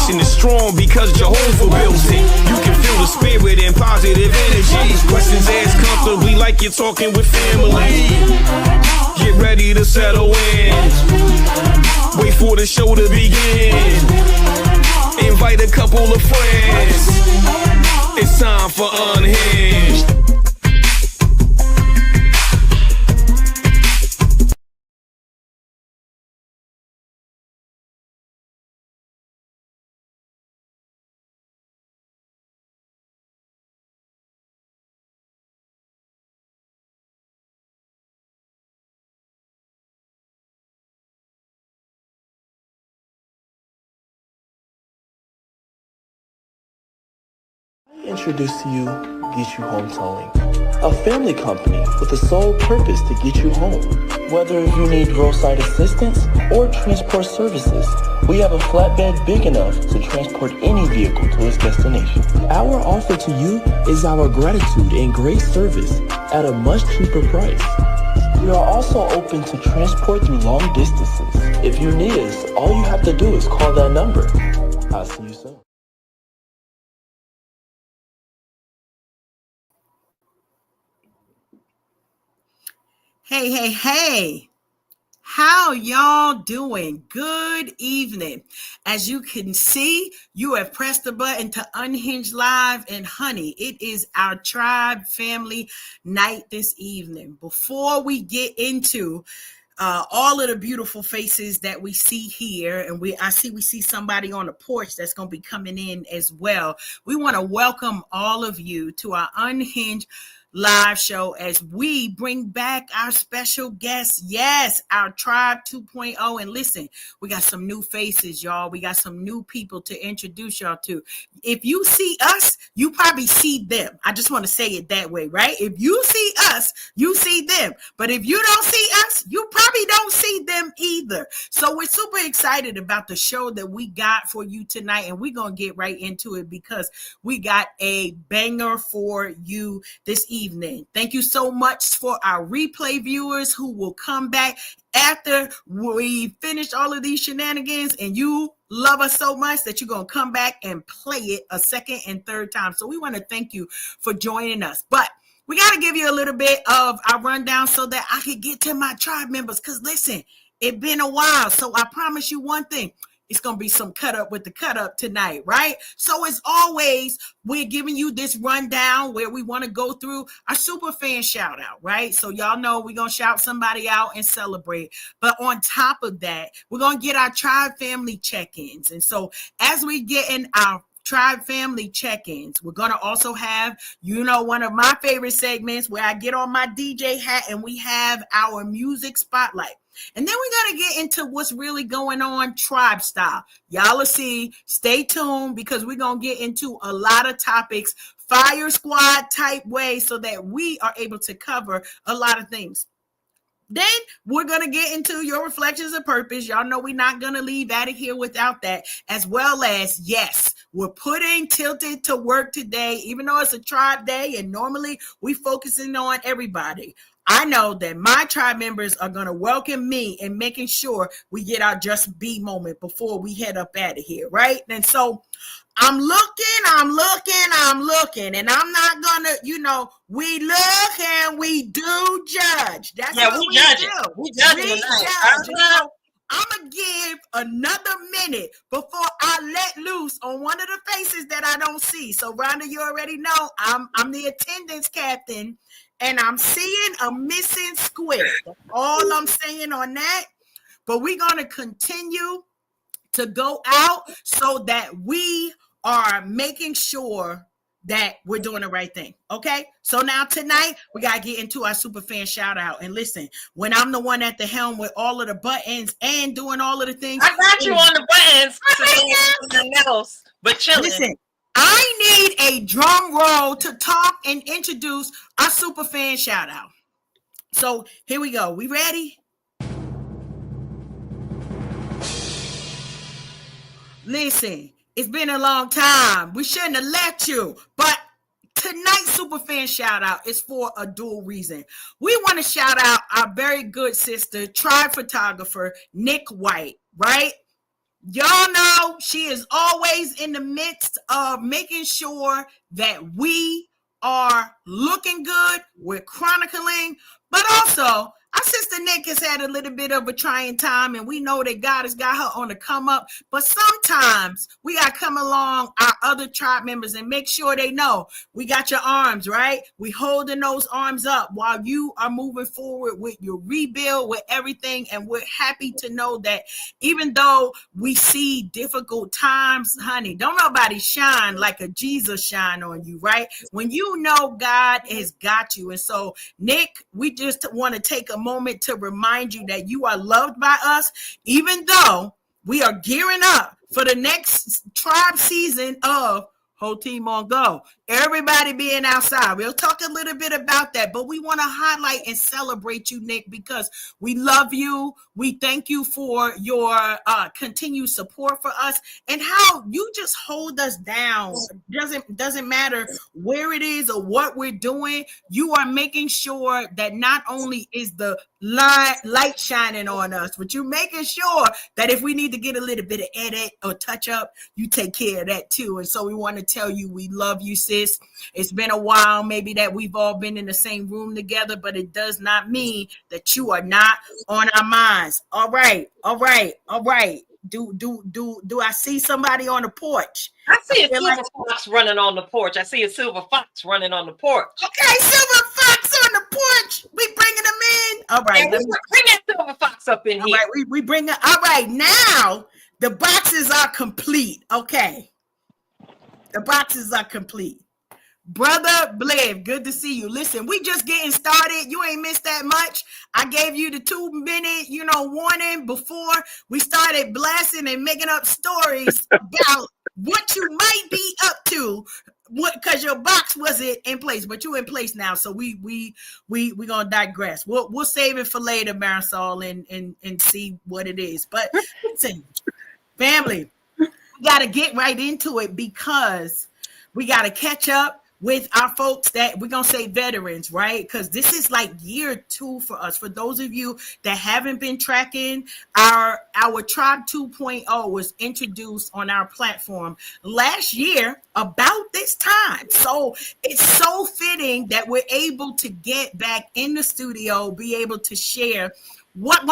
foundation is strong because Jehovah built it. You can feel the spirit and positive energy. Questions asked comfortably like you're talking with family. Get ready to settle in. Wait for the show to begin. Invite a couple of friends. It's time for Unhinged. Introduce to you Get You Home Towing, a family company with the sole purpose to get you home. Whether you need roadside assistance or transport services, we have a flatbed big enough to transport any vehicle to its destination. Our offer to you is our gratitude and great service at a much cheaper price. We are also open to transport through long distances. If you need us, all you have to do is call that number. I'll see you soon. Hey, how y'all doing? Good evening. As you can see, you have pressed the button to Unhinged Live, and honey, it is our tribe family night this evening. Before we get into all of the beautiful faces that we see here, and we see somebody on the porch that's going to be coming in as well. We want to welcome all of you to our Unhinged live show as we bring back our special guests. Yes, our Tribe 2.0. And listen, we got some new faces, y'all. We got some new people to introduce y'all to. If you see us, you probably see them. I just want to say it that way, right? If you see us, you see them. But if you don't see us, you probably don't see them either. So we're super excited about the show that we got for you tonight. And we're going to get right into it because we got a banger for you this evening. Thank you so much for our replay viewers who will come back after we finish all of these shenanigans, and you love us so much that you're going to come back and play it a second and third time. So we want to thank you for joining us. But we got to give you a little bit of our rundown so that I can get to my tribe members. Because listen, it's been a while. So I promise you one thing. It's going to be some cut up with the cut up tonight, right? So as always, we're giving you this rundown where we want to go through our super fan shout out, right? So y'all know we're going to shout somebody out and celebrate. But on top of that, we're going to get our tribe family check-ins. And so as we get in our tribe family check-ins, we're going to also have, one of my favorite segments where I get on my DJ hat and we have our music spotlight. And then we're going to get into what's really going on tribe style. Y'all will see. Stay tuned because we're going to get into a lot of topics, fire squad type way, so that we are able to cover a lot of things. Then we're going to get into your reflections of purpose. Y'all know we're not going to leave out of here without that, as well as, yes, we're putting Tilted to work today, even though it's a tribe day and normally we focusing on everybody. I know that my tribe members are going to welcome me and making sure we get our just be moment before we head up out of here, right? And so I'm looking, and I'm not going to, we look and we do judge. That's what we do. We judge. I'm going to give another minute before I let loose on one of the faces that I don't see. So, Rhonda, you already know I'm the attendance captain. And I'm seeing a missing squid. That's all I'm saying on that. But we're going to continue to go out so that we are making sure that we're doing the right thing. Okay? So now tonight, we got to get into our super fan shout out. And listen, when I'm the one at the helm with all of the buttons and doing all of the things. I got you on the buttons. Nothing else but chilling. Listen. I need a drum roll to talk and introduce our super fan shout out. So here we go. We ready? Listen, it's been a long time. We shouldn't have let you, but tonight's super fan shout out is for a dual reason. We want to shout out our very good sister, tribe photographer, Nick White, right? Y'all know she is always in the midst of making sure that we are looking good. We're chronicling, but also our sister Nick has had a little bit of a trying time, and we know that God has got her on the come up. But sometimes we got to come along our other tribe members and make sure they know we got your arms, right? We holding those arms up while you are moving forward with your rebuild, with everything. And we're happy to know that even though we see difficult times, honey, don't nobody shine like a Jesus shine on you, right? When you know God has got you. And so, Nick, we just want to take a moment to remind you that you are loved by us, even though we are gearing up for the next tribe season of Whole Team on Go. Everybody being outside. We'll talk a little bit about that, but we want to highlight and celebrate you, Nick, because we love you. We thank you for your continued support for us and how you just hold us down. Doesn't matter where it is or what we're doing. You are making sure that not only is the light shining on us, but you're making sure that if we need to get a little bit of edit or touch up, you take care of that too. And so we want to tell you we love you, sis. It's been a while, maybe that we've all been in the same room together, but it does not mean that you are not on our minds. All right. Do I see somebody on the porch? I see a silver fox running on the porch. Okay, silver fox on the porch. We bringing them in. All right, bring that silver fox up in here. All right, we bring it. All right, now the boxes are complete. Okay, the boxes are complete. Brother Bliv, good to see you. Listen, we just getting started. You ain't missed that much. I gave you the 2-minute, warning before we started blasting and making up stories about what you might be up to. Because your box wasn't in place, but you in place now. So we gonna digress. We'll save it for later, Marisol, and see what it is. But listen, family, we gotta get right into it because we gotta catch up with our folks that we're going to say veterans, right? Because this is like year 2 for us. For those of you that haven't been tracking, our Tribe 2.0 was introduced on our platform last year about this time. So it's so fitting that we're able to get back in the studio, be able to share what's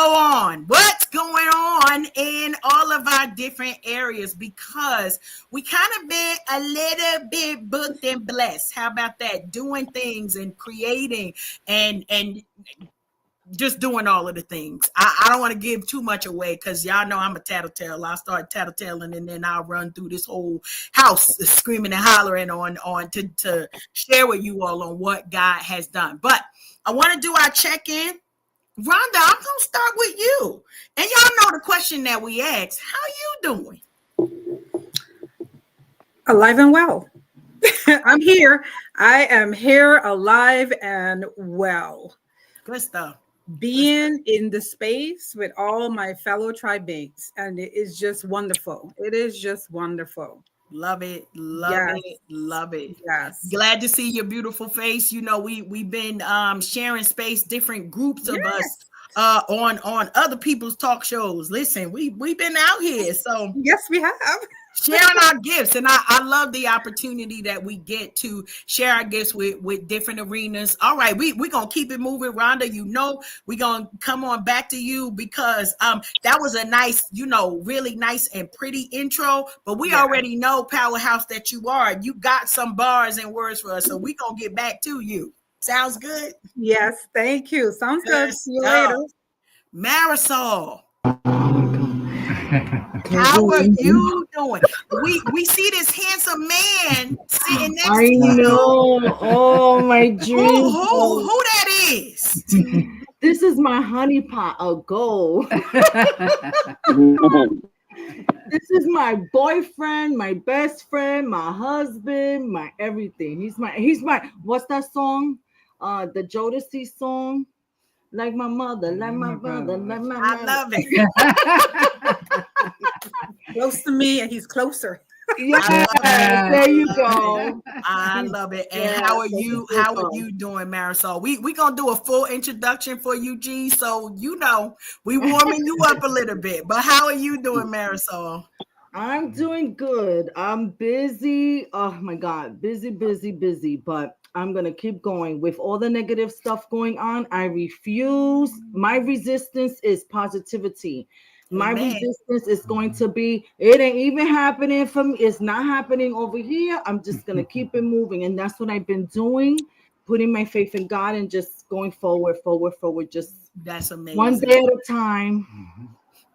going on in all of our different areas, because we kind of been a little bit booked and blessed. How about that? Doing things and creating and just doing all of the things. I don't want to give too much away because y'all know I'm a tattletale. I'll start tattletelling and then I'll run through this whole house screaming and hollering on to share with you all on what God has done. But I want to do our check-in. Rhonda, I'm going to start with you. And y'all know the question that we asked. How you doing? Alive and well. I'm here. I am here, alive and well. Good stuff. Being in the space with all my fellow tribe mates. And it is just wonderful. It is just wonderful. Love it. Yes. Glad to see your beautiful face. We've been sharing space, different groups of us on other people's talk shows. Listen, we've been out here. So yes, we have. Sharing our gifts. And I love the opportunity that we get to share our gifts with different arenas. All right, we're going to keep it moving. Rhonda, we're going to come on back to you because that was a nice, really nice and pretty intro. But we already know, powerhouse that you are. You got some bars and words for us. So we're going to get back to you. Sounds good? Yes, thank you. Sounds good. See you later. Marisol. How are you doing? We see this handsome man sitting next to you. I know. Oh, my dream. Who that is? This is my honey pot of gold. This is my boyfriend, my best friend, my husband, my everything. He's my what's that song? The Jodeci song. Like my mother, like my brother, like my I love it. Close to me, and he's closer. Yeah, there you go. I love it. And Yeah, how are so you? he's How are good. you doing, Marisol? We gonna do a full introduction for you, G. So we warming you up a little bit. But how are you doing, Marisol? I'm doing good. I'm busy. Oh my God, busy, busy, busy. But I'm going to keep going. With all the negative stuff going on, I refuse. My resistance is positivity. My Amen. resistance is going to be, it ain't even happening for me. It's not happening over here. I'm just going to keep it moving. And that's what I've been doing, putting my faith in God and just going forward, forward, forward, just That's one amazing. day at a time.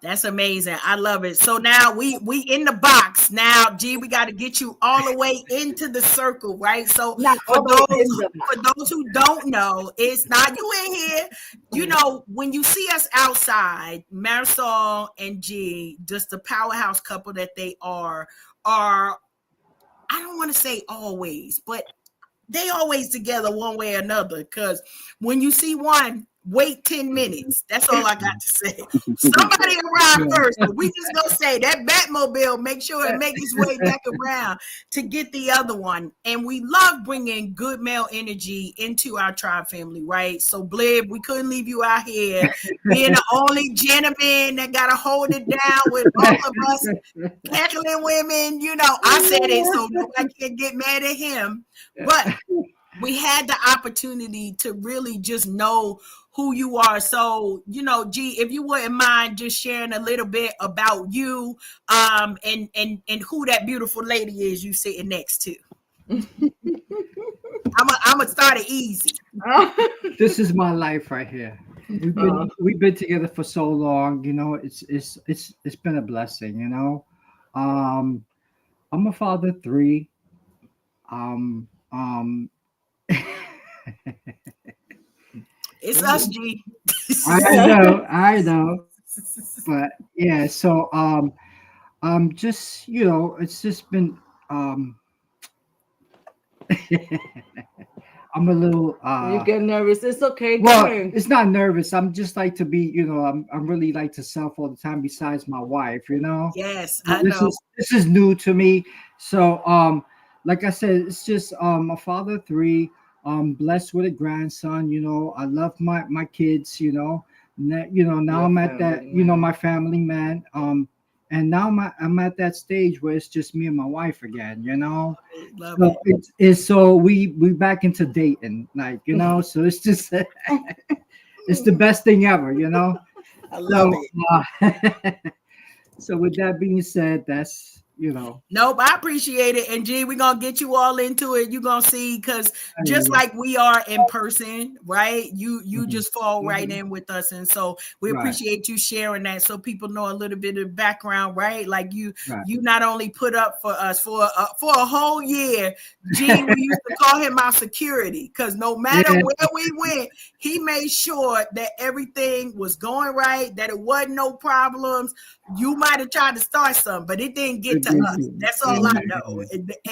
That's amazing. I love it. So now we in the box. Now, G, we got to get you all the way into the circle, right? So Not for all the way in the those who don't know, it's not you in here. You know, when you see us outside, Marisol and G, just the powerhouse couple that they are I don't want to say always, but they always together one way or another. Because when you see one, wait 10 minutes. That's all I got to say. Somebody arrived first, but we just gonna say that Batmobile make sure it make its way back around to get the other one. And we love bringing good male energy into our tribe family, right? So Blib, we couldn't leave you out here being the only gentleman that gotta hold it down with all of us heckling women. You know, I said it, so nobody can get mad at him. But we had the opportunity to really just know who you are. So, G, if you wouldn't mind just sharing a little bit about you, and who that beautiful lady is you sitting next to. I'm gonna start it easy. This is my life right here. We've been together for so long, it's been a blessing, I'm a father of three. Um um It's us, G. I know. But yeah, so just it's just been I'm a little You get nervous. It's okay. Go well, ahead. it's not nervous. I'm just like to be, I'm really like to self all the time besides my wife. Yes, But I this know. is new to me. So like I said, it's just a father of three, blessed with a grandson, I love my kids, now Your I'm at that, family, man. my family man. And now I'm at that stage where it's just me and my wife again. Love So it. it's so we back into dating, like so it's just it's the best thing ever. I love So it. so with that being said, that's Nope, I appreciate it. And G, we're gonna get you all into it. You're gonna see, because just yeah, like we are in person, right? You mhm, just fall right Mhm. in with us. And so we right, appreciate you sharing that so people know a little bit of background, right? Like right. you not only put up for us for a whole year. G, we used to call him our security, because no matter Yeah, where we went, he made sure that everything was going right, that it wasn't no problems. You might have tried to start something, but it didn't get to us. That's all I know.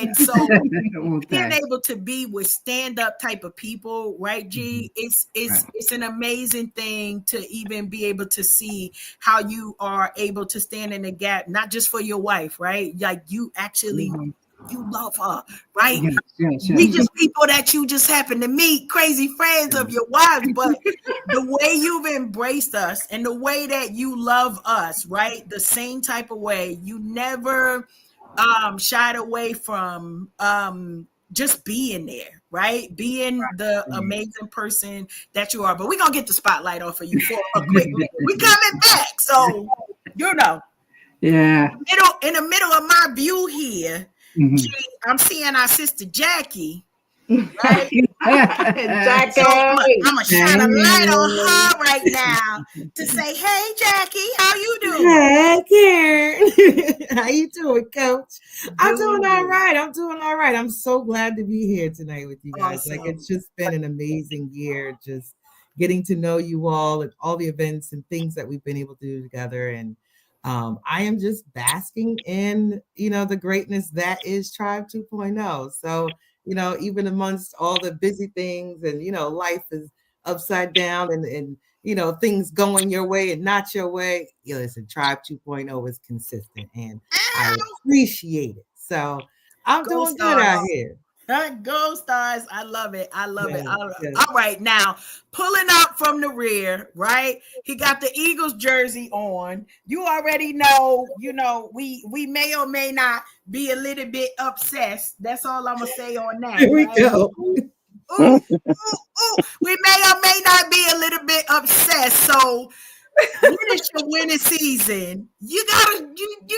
And so well, being thanks. able to be with stand-up type of people, right, Mhm, G, it's right. it's it's an amazing thing to even be able to see how you are able to stand in the gap, not just for your wife, right? Like you actually Mhm. you love her, right? Yes, yes, We yes. just people that you just happen to meet, crazy friends of your wives, but the way you've embraced us and the way that you love us, right? The same type of way. You never shied away from just being there, right? Being the Right. amazing person that you are. But we're gonna get the spotlight off of you for a quick minute. We coming back. So, you know, Yeah. in the middle of my view here, Mhm. G, I'm seeing our sister Jackie, right? So Jackie. I'm gonna shine a light on her right now to say, "Hey, Jackie, how you doing?" Hey, Karen. How you doing, Coach? I'm doing Doing all good. right. I'm doing all right. I'm so glad to be here tonight with you guys. Like Awesome. it's just been an amazing year, just getting to know you all and all the events and things that we've been able to do together. And I am just basking in, the greatness that is Tribe 2.0. So, even amongst all the busy things and life is upside down and things going your way and not your way. Listen, Tribe 2.0 is consistent and I Ow. appreciate it. So I'm Go doing good out Stars. here. Go Stars. I love it. I love it. Yes, yes. All right, now pulling up from the rear, right? He got the Eagles jersey on. You already know, we may or may not be a little bit obsessed. That's all I'm gonna say on that. Here we Right? go. Ooh, ooh. We may or may not be a little bit obsessed. So when it's your winning season, you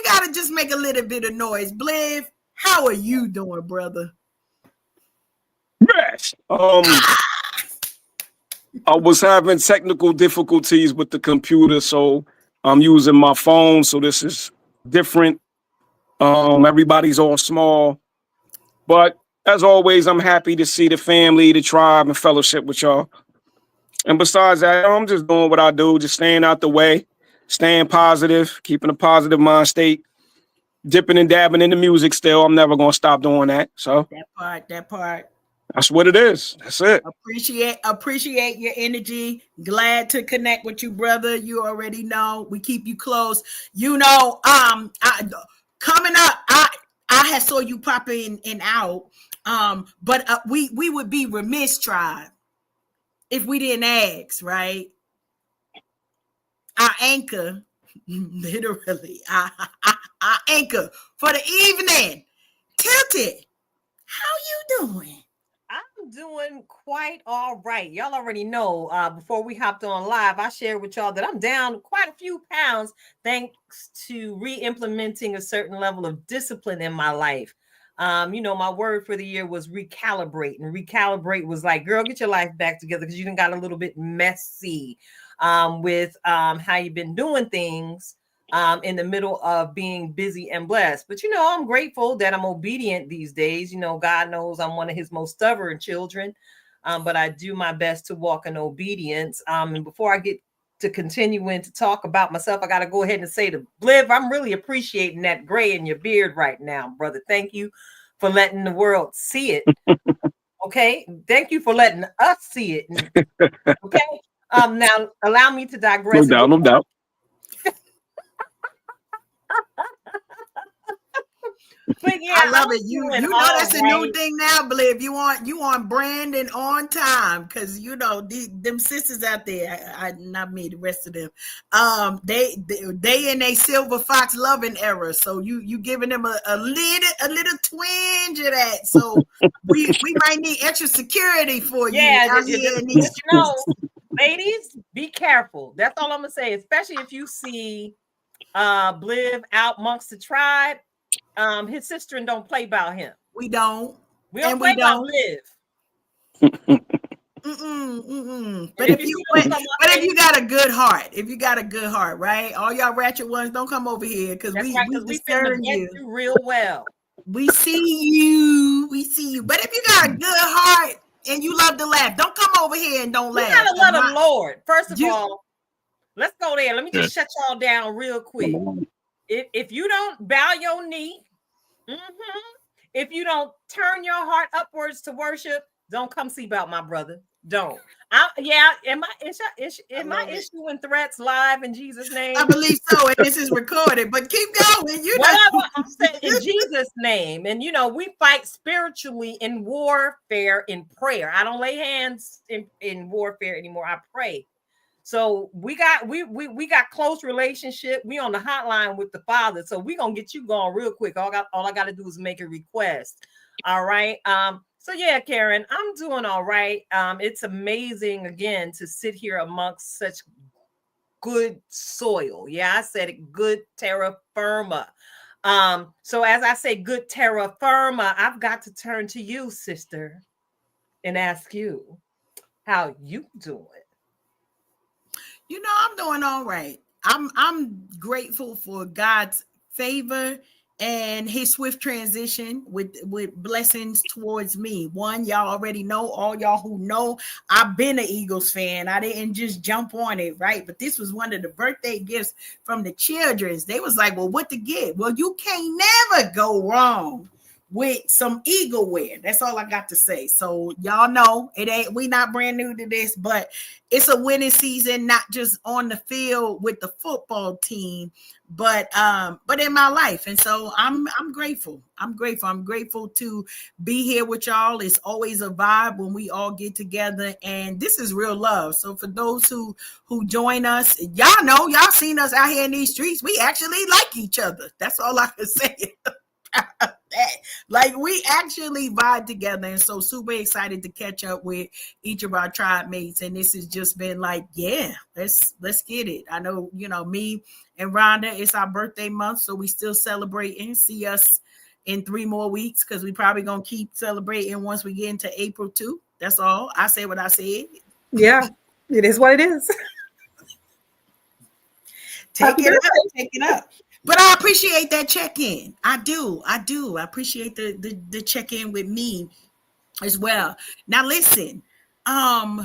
gotta just make a little bit of noise. Bliv, how are you doing, brother? Yes. I was having technical difficulties with the computer, so I'm using my phone. So this is different. Everybody's all small, but as always, I'm happy to see the family, the tribe, and fellowship with y'all. And besides that, I'm just doing what I do, just staying out the way, staying positive, keeping a positive mind state, dipping and dabbing in the music still. I'm never going to stop doing that. So That part. that's what it is. That's it. Appreciate your energy. Glad to connect with you, brother. You already know we keep you close. Coming up, I had saw you pop in and out. But we would be remiss, tribe, if we didn't ask, right? Our anchor, literally, our anchor for the evening, Tilted. How you doing? I'm doing quite all right. Y'all already know, before we hopped on live, I shared with y'all that I'm down quite a few pounds thanks to re-implementing a certain level of discipline in my life. My word for the year was recalibrate. And recalibrate was like, girl, get your life back together because you done got a little bit messy with how you've been doing things in the middle of being busy and blessed. But, I'm grateful that I'm obedient these days. God knows I'm one of his most stubborn children, but I do my best to walk in obedience. And before I get to continuing to talk about myself, I got to go ahead and say to Bliv, I'm really appreciating that gray in your beard right now, brother. Thank you for letting the world see it. Okay. Thank you for letting us see it. Okay. Now allow me to digress. No doubt. But yeah, I love it. You know that's a new thing now, Bliv. You want brand and on time because them sisters out there. Not me, the rest of them. They in a silver fox loving era. So you giving them a little twinge of that. So we might need extra security for you out here in these streets. Ladies, be careful. That's all I'm gonna say. Especially if you see Bliv out amongst the tribe. His sister and don't play about him. We don't play about Bliv. But if you got a good heart, right? All y'all ratchet ones, don't come over here because we discern you real well. We see you. But if you got a good heart and you love to laugh, don't come over here and don't laugh. You gotta love the Lord. First of all, let's go there. Let me just shut y'all down real quick. If you don't bow your knee, if you don't turn your heart upwards to worship, don't come see about my brother. Don't. Am I issuing threats live in Jesus' name? I believe so, and this is recorded. But keep going. I'm saying in Jesus' name, and we fight spiritually in warfare in prayer. I don't lay hands in warfare anymore. I pray. So we got close relationship. We on the hotline with the Father. So we gonna get you going real quick. All I got to do is make a request. All right. So yeah, Karen, I'm doing all right. It's amazing again to sit here amongst such good soil. Yeah, I said it, good terra firma. So as I say, good terra firma, I've got to turn to you, sister, and ask you how you doing. I'm doing all right. I'm grateful for God's favor and his swift transition with blessings towards me. One, y'all already know, all y'all who know, I've been an Eagles fan. I didn't just jump on it, right? But this was one of the birthday gifts from the children. They was like, well, what to get? Well, you can't never go wrong with some eagle wear. That's all I got to say. So y'all know it ain't, we not brand new to this, but it's a winning season, not just on the field with the football team, but in my life. And so I'm grateful. I'm grateful to be here with y'all. It's always a vibe when we all get together, and this is real love. So for those who join us, y'all know, y'all seen us out here in these streets. We actually like each other. That's all I can say. Like, we actually vibe together, and so super excited to catch up with each of our tribe mates. And this has just been like, yeah, let's get it. I know, me and Rhonda, it's our birthday month, so we still celebrating. See us in 3 more weeks, because we probably gonna keep celebrating once we get into April too. That's all. I say what I said. Yeah, it is what it is. Take it up. But I appreciate that check-in. I do. I appreciate the check-in with me as well. Now listen, as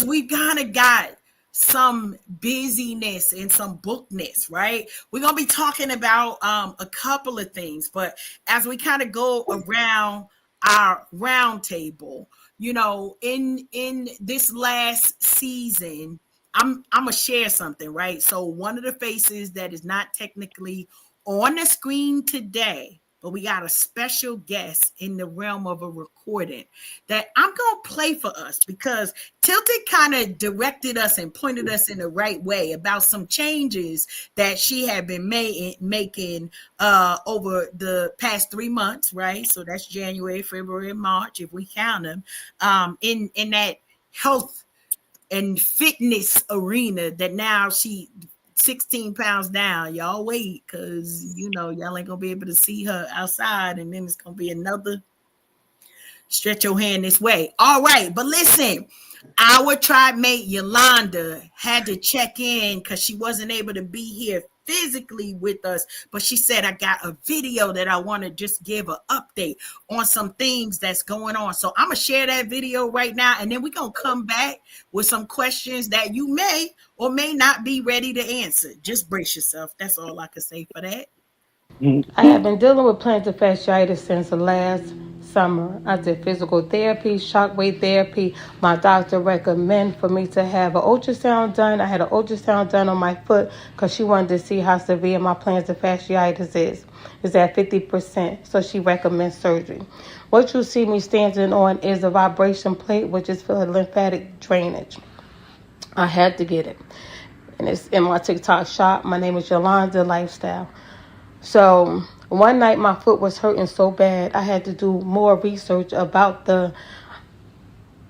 we kind of got some busyness and some bookness, right? We're gonna be talking about a couple of things, but as we kind of go around our round table, in this last season, I'm gonna share something, right? So one of the faces that is not technically on the screen today, but we got a special guest in the realm of a recording that I'm gonna play for us, because Tilted kind of directed us and pointed us in the right way about some changes that she had been making over the past 3 months, right? So that's January, February, March, if we count them, in that health and fitness arena, that now she 16 pounds down. Y'all wait, because y'all ain't gonna be able to see her outside, and then it's gonna be another stretch your hand this way. All right, but listen, our tribe mate Yolanda had to check in because she wasn't able to be here physically with us, but she said, I got a video that I want to just give an update on some things that's going on. So I'm gonna share that video right now, and then we're gonna come back with some questions that you may or may not be ready to answer. Just brace yourself. That's all I can say for that. I have been dealing with plantar fasciitis since last summer. I did physical therapy, shockwave therapy. My doctor recommended for me to have an ultrasound done. I had an ultrasound done on my foot because she wanted to see how severe my plantar fasciitis is. It's at 50%, so she recommends surgery. What you see me standing on is a vibration plate, which is for lymphatic drainage. I had to get it. And it's in my TikTok shop. My name is Yolanda Lifestyle. So one night my foot was hurting so bad, I had to do more research about the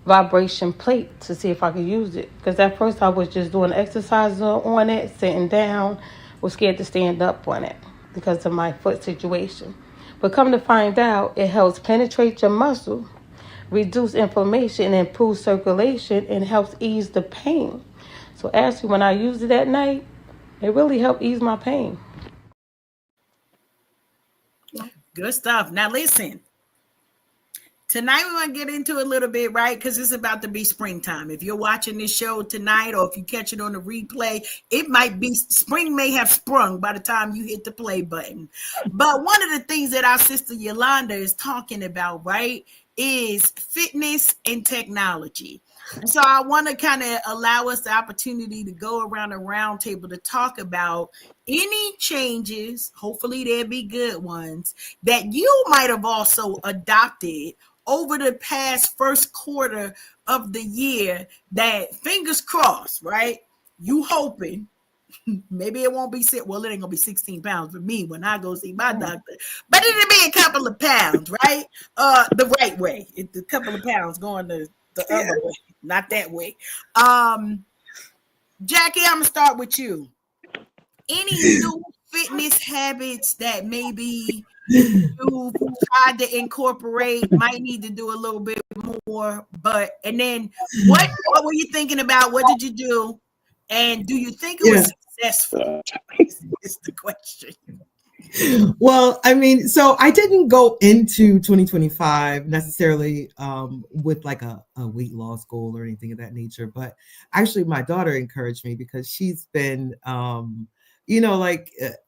vibration plate to see if I could use it. Because at first I was just doing exercises on it, sitting down, was scared to stand up on it because of my foot situation. But come to find out, it helps penetrate your muscle, reduce inflammation, improve circulation, and helps ease the pain. So actually, when I used it at night, it really helped ease my pain. Good stuff. Now listen, tonight we want to get into a little bit, right? Because it's about to be springtime. If you're watching this show tonight, or if you catch it on the replay, it might be spring may have sprung by the time you hit the play button. But one of the things that our sister Yolanda is talking about, right, is fitness and technology. And so I want to kind of allow us the opportunity to go around a round table to talk about any changes, hopefully there'll be good ones, that you might have also adopted over the past first quarter of the year, that fingers crossed, right? You hoping maybe it won't be well, it ain't gonna be 16 pounds for me when I go see my doctor, but it'll be a couple of pounds, right? The right way. It's a couple of pounds going the other way, not that way. Jackie, I'm gonna start with you. Any new fitness habits that maybe you tried to incorporate, might need to do a little bit more, and then what were you thinking about? What did you do? And do you think it was successful? Is the question. Well, I mean, so I didn't go into 2025 necessarily with like a weight loss goal or anything of that nature, but actually my daughter encouraged me because she's been,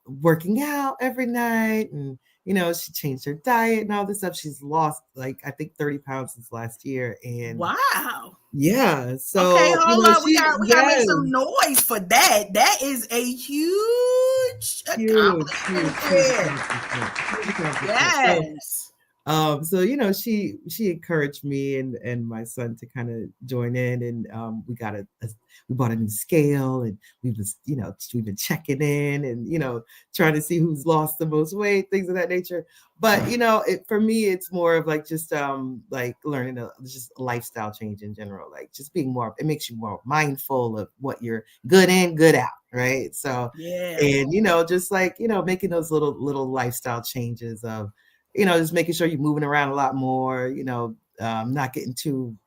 working out every night and you know, she changed her diet and all this stuff. She's lost like I think 30 pounds since last year. And wow. yeah, so Okay, you hold know, up. We she gotta make some noise for that. That is a huge accomplishment huge there. accomplishment. Huge accomplishment. So Yes. so you know, she encouraged me and my son to kind of join in, and we bought a new scale, and we've been checking in, and you know, trying to see who's lost the most weight, things of that nature. But you know, for me, it's more of like just like learning just a lifestyle change in general, like just being more. It makes you more mindful of what you're good in, good out, right? So Yeah. and you know, just like you know, making those little lifestyle changes of you know, just making sure you're moving around a lot more, you know, not getting too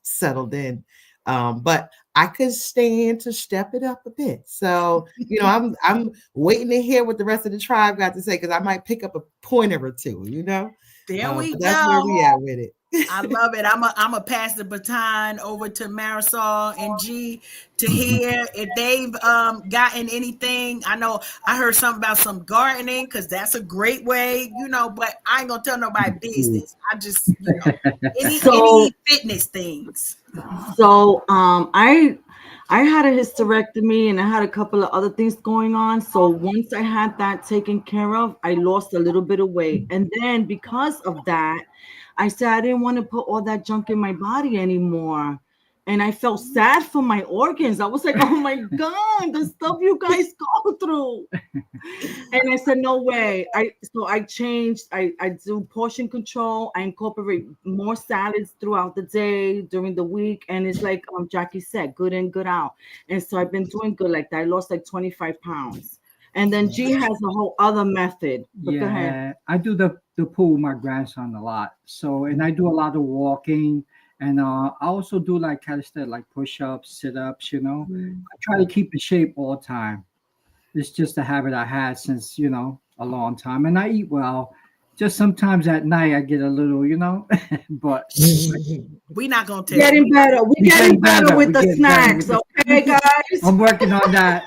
settled in. But I could stand to step it up a bit. So, you know, I'm waiting to hear what the rest of the tribe got to say because I might pick up a pointer or two, you know. There we But go. that's where we at with it. I love it. I'm a pass the baton over to Marisol and G to hear if they've gotten anything. I know I heard something about some gardening because that's a great way, you know, but I ain't gonna tell nobody business. I just, you know, any fitness things. So I had a hysterectomy and I had a couple of other things going on. So once I had that taken care of, I lost a little bit of weight. And then because of that, I said I didn't want to put all that junk in my body anymore. And I felt sad for my organs. I was like, oh my God, the stuff you guys go through. And I said, no way. I changed. I do portion control. I incorporate more salads throughout the day, during the week. And it's like Jackie said, good in, good out. And so I've been doing good like that. I lost like 25 pounds. And then G has a whole other method. But go ahead. Yeah, I do the pool with my grandson a lot. So, and I do a lot of walking, and I also do like calisthenics, like push-ups, sit-ups. You know, I try to keep in shape all the time. It's just a habit I had since a long time, and I eat well. Just sometimes at night I get a little, but we're not gonna tell getting better. We're getting better with the snacks, okay, guys? I'm working on that.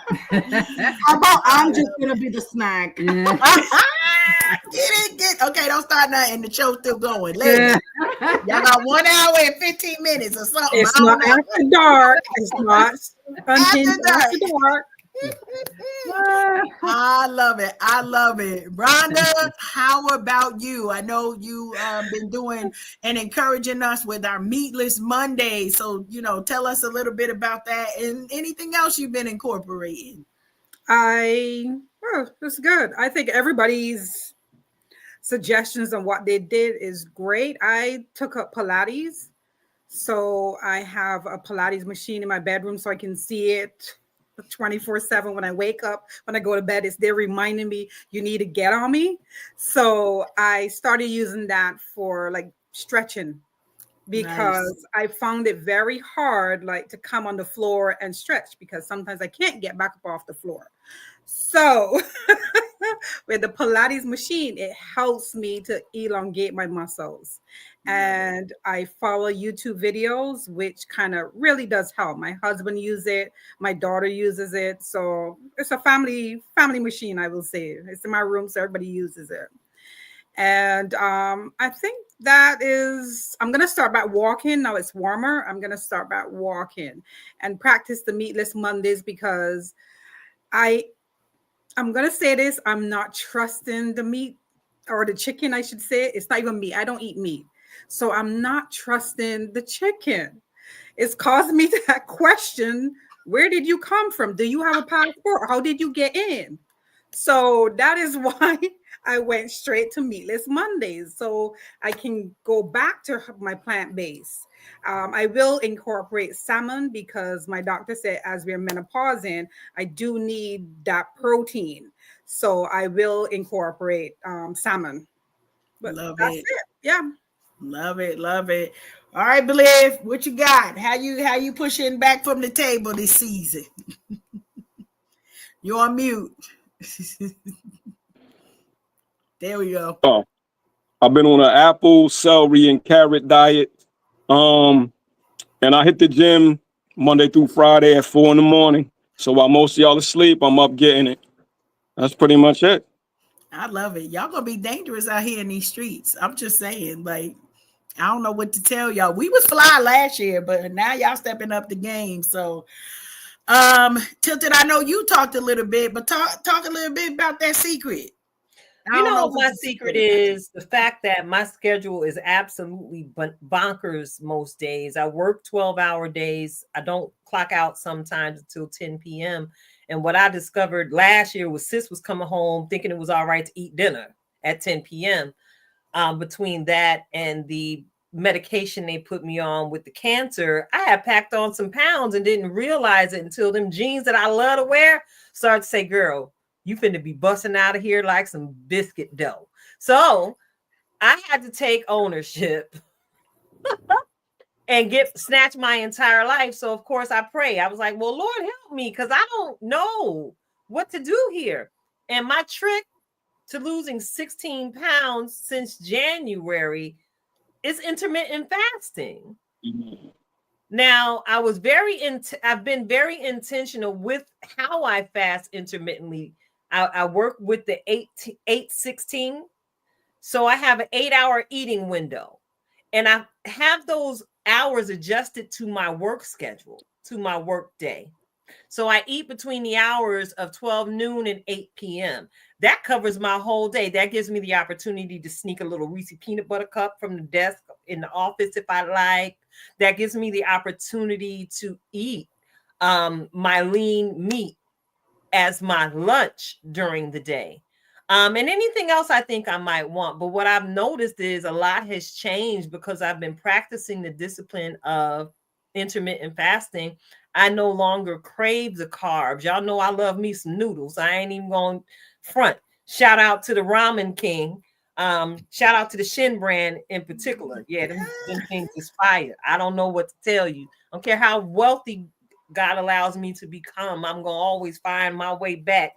How about I'm just gonna be the snack? Yeah. Okay, don't start nothing. The show's still going. Later. Y'all got 1 hour and 15 minutes or something. It's not after dark. It's not after dark. I love it. I love it. Rhonda, how about you? I know you been doing and encouraging us with our Meatless Monday. So, tell us a little bit about that and anything else you've been incorporating. It's good. I think everybody's suggestions on what they did is great. I took up Pilates. So I have a Pilates machine in my bedroom so I can see it 24/7 when I wake up. When I go to bed, they're reminding me you need to get on me. So I started using that for like stretching because I found it very hard like to come on the floor and stretch because sometimes I can't get back up off the floor. So with the Pilates machine, it helps me to elongate my muscles. And I follow YouTube videos, which kind of really does help. My husband uses it. My daughter uses it. So it's a family machine, I will say. It's in my room, so everybody uses it. And I think I'm going to start back walking. Now it's warmer. I'm going to start back walking and practice the Meatless Mondays because I'm going to say this. I'm not trusting the meat or the chicken, I should say. It's not even meat. I don't eat meat. So I'm not trusting the chicken. It's caused me to question, where did you come from? Do you have a passport? How did you get in? So that is why I went straight to Meatless Mondays. So I can go back to my plant-based. I will incorporate salmon because my doctor said as we're menopausing, I do need that protein. So I will incorporate salmon. But that's it. Yeah. Love it. Love it. All right, Believe, what you got? How you pushing back from the table this season? You're on mute. There we go. Oh, I've been on an apple, celery, and carrot diet. And I hit the gym Monday through Friday at 4 a.m. So while most of y'all asleep, I'm up getting it. That's pretty much it. I love it. Y'all gonna be dangerous out here in these streets. I'm just saying, like, I don't know what to tell y'all. We was fly last year, but now y'all stepping up the game. So, Tilted, I know you talked a little bit, but talk a little bit about that secret. I You don't know know, if my it's a secret secret or not. is the fact that my schedule is absolutely bonkers most days. I work 12-hour days. I don't clock out sometimes until 10 p.m. And what I discovered last year was sis was coming home thinking it was all right to eat dinner at 10 p.m. Between that and the medication they put me on with the cancer, I had packed on some pounds and didn't realize it until them jeans that I love to wear started to say, girl, you finna be busting out of here like some biscuit dough. So I had to take ownership and snatch my entire life. So of course I pray. I was like, well, Lord, help me, because I don't know what to do here. And my trick to losing 16 pounds since January is intermittent fasting. Now, I've been very intentional with how I fast intermittently. I work with the 8-16. So I have an 8-hour eating window. And I have those hours adjusted to my work schedule, to my work day. So I eat between the hours of 12 noon and 8 p.m. That covers my whole day. That gives me the opportunity to sneak a little Reese peanut butter cup from the desk in the office if I like. That gives me the opportunity to eat my lean meat as my lunch during the day. And anything else I think I might want. But what I've noticed is a lot has changed because I've been practicing the discipline of intermittent fasting. I no longer crave the carbs. Y'all know I love me some noodles. I ain't even going front. Shout out to the Ramen King. Shout out to the Shin brand in particular. Yeah, them things is fire. I don't know what to tell you. I don't care how wealthy God allows me to become, I'm going to always find my way back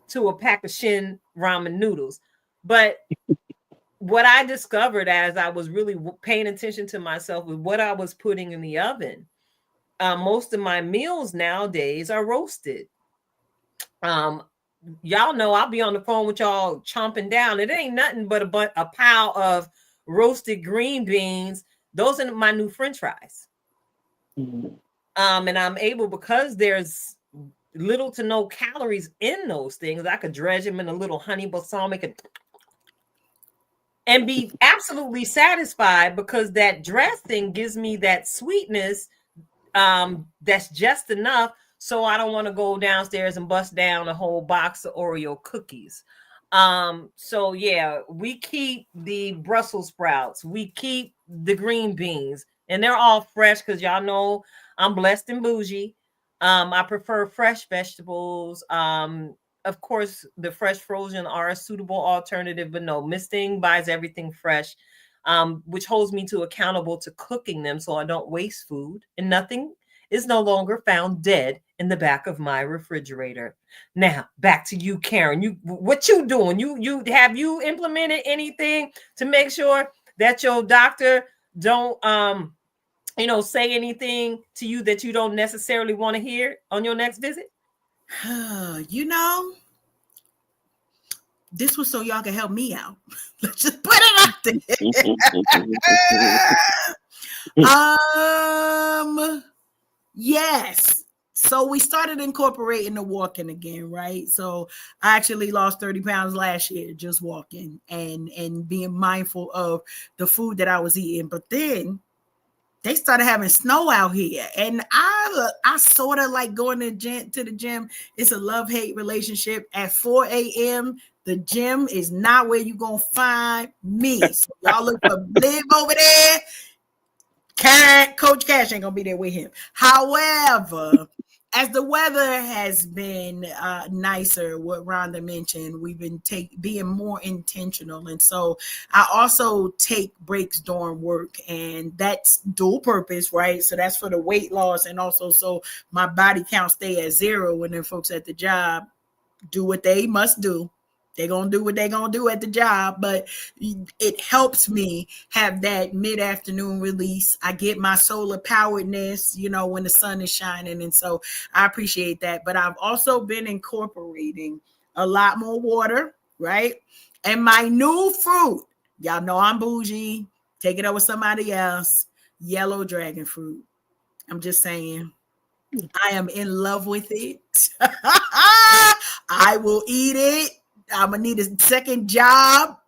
to a pack of Shin ramen noodles. But what I discovered as I was really paying attention to myself was what I was putting in the oven. Most of my meals nowadays are roasted. Y'all know I'll be on the phone with y'all chomping down. It ain't nothing but a pile of roasted green beans. Those are my new French fries. And I'm able, because there's little to no calories in those things, I could dredge them in a little honey balsamic and be absolutely satisfied, because that dressing gives me that sweetness that's just enough so I don't want to go downstairs and bust down a whole box of Oreo cookies. So yeah, we keep the Brussels sprouts, we keep the green beans, and they're all fresh because y'all know I'm blessed and bougie. I prefer fresh vegetables. Of course, the fresh frozen are a suitable alternative, but no, Miss Thing buys everything fresh, which holds me to accountable to cooking them so I don't waste food, and nothing is no longer found dead in the back of my refrigerator. Now, back to you, Karen. What you doing? You have you implemented anything to make sure that your doctor don't say anything to you that you don't necessarily want to hear on your next visit? This was so y'all can help me out. Let's just put it out there. Yes. So we started incorporating the walking again, right? So I actually lost 30 pounds last year just walking and being mindful of the food that I was eating. But then they started having snow out here, and I sort of like going to the gym. It's a love-hate relationship. At 4 a.m., the gym is not where you're gonna find me. So y'all look for Live over there. Coach Cash ain't gonna be there with him. However, as the weather has been nicer, what Rhonda mentioned, we've been being more intentional. And so I also take breaks during work, and that's dual purpose, right? So that's for the weight loss, and also so my body count stay at 0 when the folks at the job do what they must do. They're going to do what they're going to do at the job, but it helps me have that mid-afternoon release. I get my solar poweredness, when the sun is shining. And so I appreciate that. But I've also been incorporating a lot more water. right? And my new fruit, y'all know I'm bougie. Take it up with somebody else. Yellow dragon fruit. I'm just saying. I am in love with it. I will eat it. I'm gonna need a second job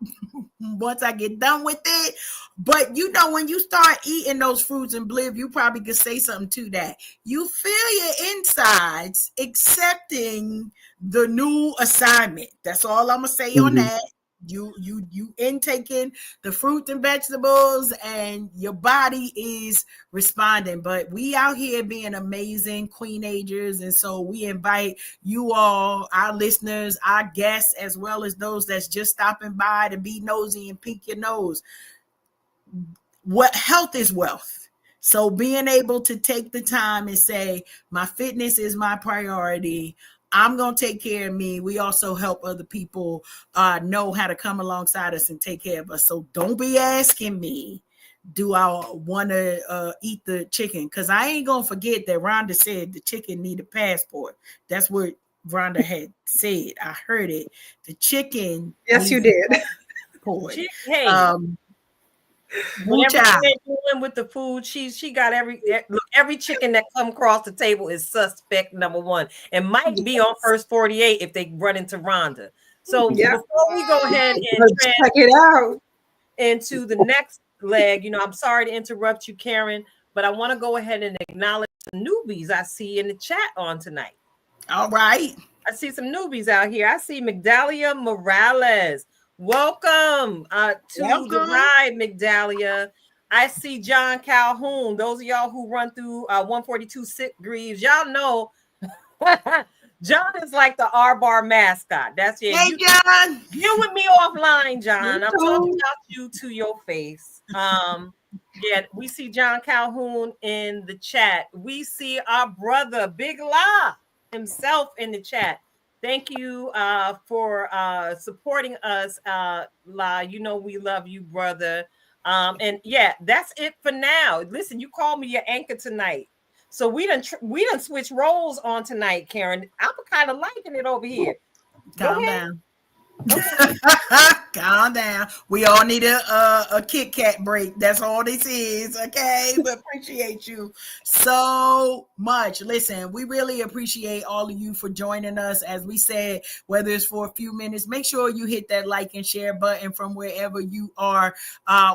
once I get done with it. But you know, when you start eating those fruits and bliv, you probably could say something to that. You feel your insides accepting the new assignment. That's all I'm gonna say on that. You intaking the fruit and vegetables, and your body is responding. But we out here being amazing queenagers, and so we invite you all, our listeners, our guests, as well as those that's just stopping by to be nosy and peek your nose. What health is wealth. So being able to take the time and say, my fitness is my priority. I'm going to take care of me. We also help other people know how to come alongside us and take care of us. So don't be asking me, do I want to eat the chicken? Because I ain't going to forget that Rhonda said the chicken need a passport. That's what Rhonda had said. I heard it. The chicken. Yes, you did. Passport. Hey. Whatever they're doing with the food, she got every chicken that come across the table is suspect number one, and might be on first 48 if they run into Rhonda. So before we go ahead and check it out into the next leg, I'm sorry to interrupt you, Karen, but I want to go ahead and acknowledge the newbies I see in the chat on tonight. All right, I see some newbies out here. I see Migdalia Morales. Welcome to the ride, Migdalia. I see John Calhoun. Those of y'all who run through 142 Greaves, y'all know John is like the R-Bar mascot. That's it. Hey, John. You with me offline, John. I'm talking about you to your face. Yeah, we see John Calhoun in the chat. We see our brother, Big La himself in the chat. Thank you for supporting us, La. You know we love you, brother. And yeah, that's it for now. Listen, you called me your anchor tonight, so we done switch roles on tonight, Karen. I'm kind of liking it over here. Calm down. Calm down. We all need a Kit Kat break. That's all this is, okay? But appreciate you so much. Listen, we really appreciate all of you for joining us. As we said, whether it's for a few minutes, make sure you hit that like and share button from wherever you are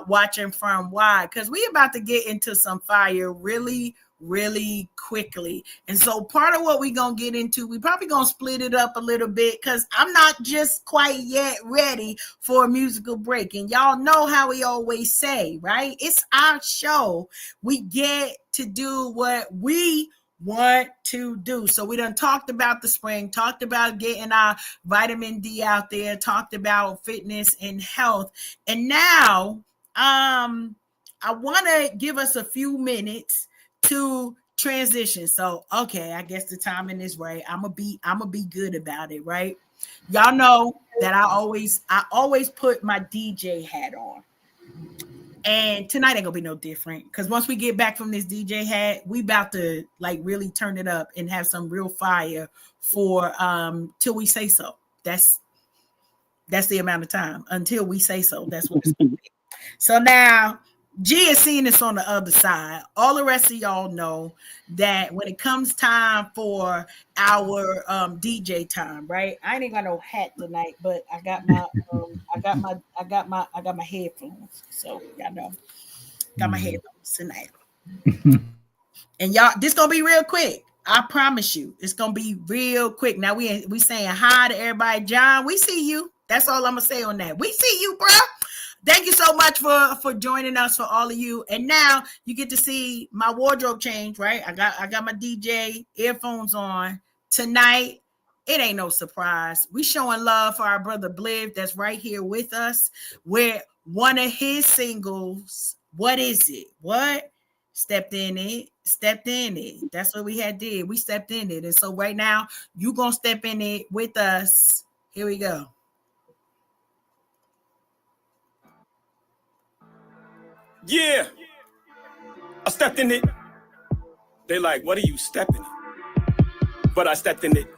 watching from. Why? Because we about to get into some fire really quickly. And so part of what we're going to get into, we probably going to split it up a little bit because I'm not just quite yet ready for a musical break. And y'all know how we always say, right? It's our show. We get to do what we want to do. So we done talked about the spring, talked about getting our vitamin D out there, talked about fitness and health. And now I want to give us a few minutes to transition. So, okay, I guess the timing is right. I'm gonna be good about it, right? Y'all know that I always put my DJ hat on. And tonight ain't gonna be no different because once we get back from this DJ hat, we about to like really turn it up and have some real fire for till we say so. That's the amount of time until we say so. That's what it's gonna be. So now G is seeing this on the other side. All the rest of y'all know that when it comes time for our DJ time, right? I ain't got no hat tonight, but I got my headphones. So y'all know, got my headphones tonight. And y'all, this gonna be real quick. I promise you, it's gonna be real quick. Now we saying hi to everybody. John, we see you. That's all I'm gonna say on that. We see you, bro. Thank you so much for joining us, for all of you. And now you get to see my wardrobe change, right? I got my DJ earphones on tonight. It ain't no surprise. We showing love for our brother Bliv that's right here with us. Where one of his singles, what is it? What? Stepped in it. That's what we had did. We stepped in it. And so right now, you gonna step in it with us. Here we go. Yeah, I stepped in it. They like, what are you stepping in? But I stepped in it.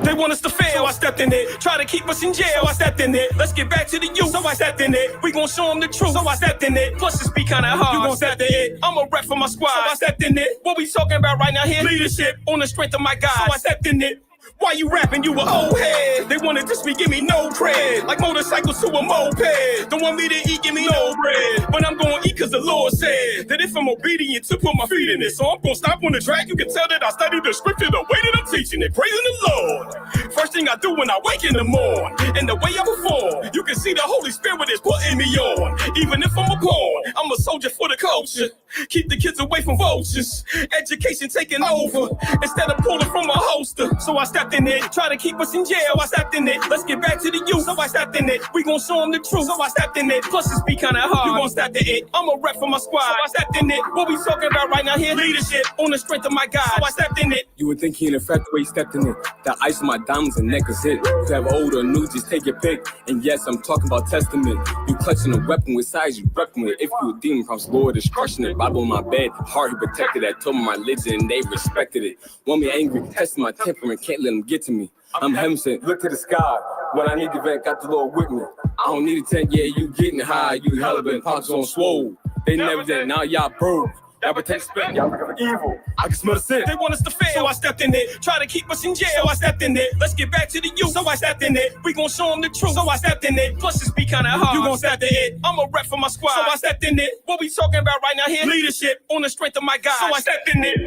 They want us to fail, I stepped in it. Try to keep us in jail, I stepped in it. Let's get back to the youth, so I stepped in it. We gon' show them the truth, so I stepped in it. Plus it's be kinda hard, you gon' step in it. I'm a rep for my squad, so I stepped in it. What we talking about right now here? Leadership on the strength of my guys, so I stepped in it. Why you rapping? You a old head. They wanna diss me, give me no cred. Like motorcycles to a moped. Don't want me to eat, give me no bread. But I'm gonna eat cause the Lord said that if I'm obedient to put my feet in it. So I'm gonna stop on the track. You can tell that I studied the scripture the way that I'm teaching it. Praising the Lord. First thing I do when I wake in the morning. And the way I perform, you can see the Holy Spirit is putting me on. Even if I'm a pawn, I'm a soldier for the culture. Keep the kids away from vultures. Education taking over instead of pulling from a holster. So I stepped in it, try to keep us in jail. So I stepped in it. Let's get back to the youth. So I stepped in it. We gon' show them the truth. So I stepped in it. Plus it's be kinda hard. You gon' step in it. I'm a rep for my squad. So I stepped in it. What we talking about right now here? Leadership on the strength of my guys. So I stepped in it. You would think he in effect the way he stepped in it. The ice on my diamonds and necklace hit. You have old or new, just take your pick. And yes, I'm talking about testament. You clutching a weapon with size, you repping with. If you a demon, props Lord is crushing it. Bible on my bed, heart he protected that. Told me my religion and they respected it. Want me angry, testing my temperament, can't let them get to me. I'm heaven sent, look to the sky. When I need the vent, got the Lord with me. I don't need a tent, yeah, you getting high. You hella been pops on swole. They never did, now y'all broke. Y'all protect spit, y'all become evil. I can smell the sin. They want us to fail, so I stepped in it. Try to keep us in jail, so I stepped in it. Let's get back to the youth, so I stepped in it. We gon' show them the truth, so I stepped in it. Plus it's be kinda hard, you gon' step in it. I'm a rep for my squad, so I stepped in it. What we talking about right now here? Leadership on the strength of my guys, so I stepped in it.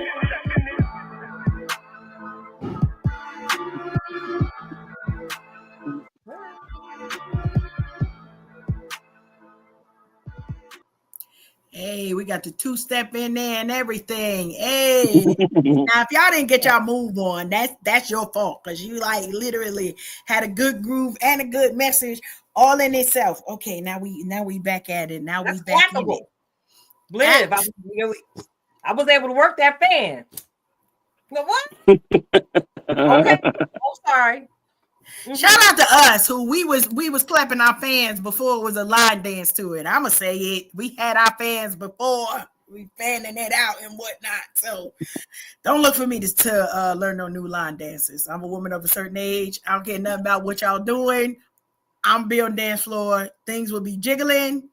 Hey, we got the two-step in there and everything. Hey, now if y'all didn't get y'all move on, that's your fault because you like literally had a good groove and a good message all in itself. Okay, now we back at it. Now we back in it. Liv, I was able to work that fan. You know what? Okay. Oh, sorry. Shout out to us who we was clapping our fans before it was a line dance to it. I'ma say it. We had our fans before we fanning it out and whatnot. So don't look for me to learn no new line dances. I'm a woman of a certain age. I don't care nothing about what y'all doing. I'm building dance floor. Things will be jiggling.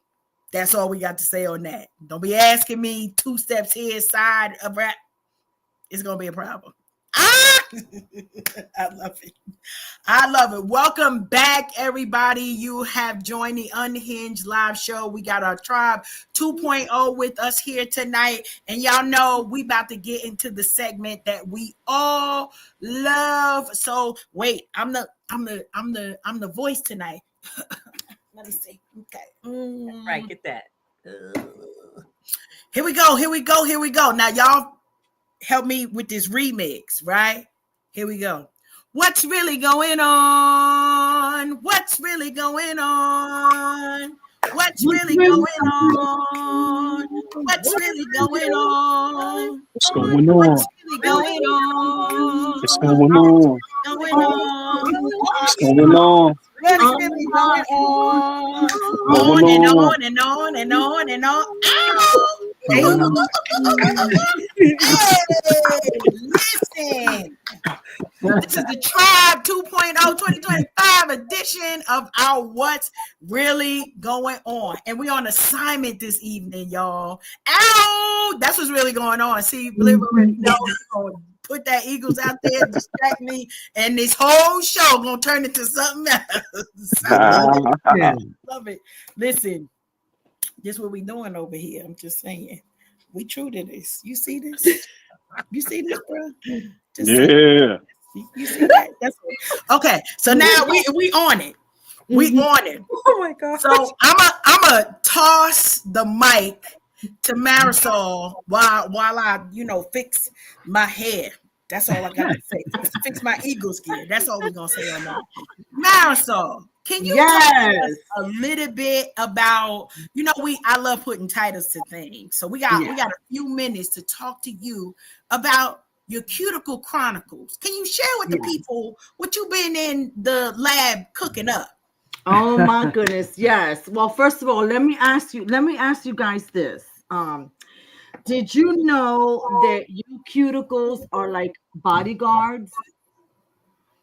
That's all we got to say on that. Don't be asking me 2 steps here, side of rap. It's gonna be a problem. I love it. I love it. Welcome back, everybody. You have joined the Unhinged live show. We got our Tribe 2.0 with us here tonight, and y'all know we about to get into the segment that we all love. So wait, I'm the voice tonight. Let me see. Okay, right, get that. Here we go. Now, y'all help me with this remix, right? Here we go. What's really going on? What's really going on? What's really going on? What's really going on? What's going on? What's really going on? What's going on? What's going on? What's really going on? On and on and on and on and on. Ow! Hey, listen. This is the Tribe 2.0 2025 edition of our What's Really Going On. And we're on assignment this evening, y'all. Ow! That's what's really going on. See, Bliv already knows. Put that Eagles out there, distract me, and this whole show gonna turn into something else. Love it. Listen, this is what we doing over here. I'm just saying, we true to this. You see this? You see this, bro? Just yeah. You see that? That's okay. So now we on it. We on it. Oh my god. So I'm a toss the mic to Marisol while I fix my hair. That's all I got to say. Fix my Eagles gear. That's all we're gonna say on that. Marisol, can you talk to us a little bit about I love putting titles to things. So we got a few minutes to talk to you about your Cuticle Chronicles. Can you share with the people what you've been in the lab cooking up? Oh my goodness, yes. Well, first of all, let me ask you guys this. Did you know that you cuticles are like bodyguards?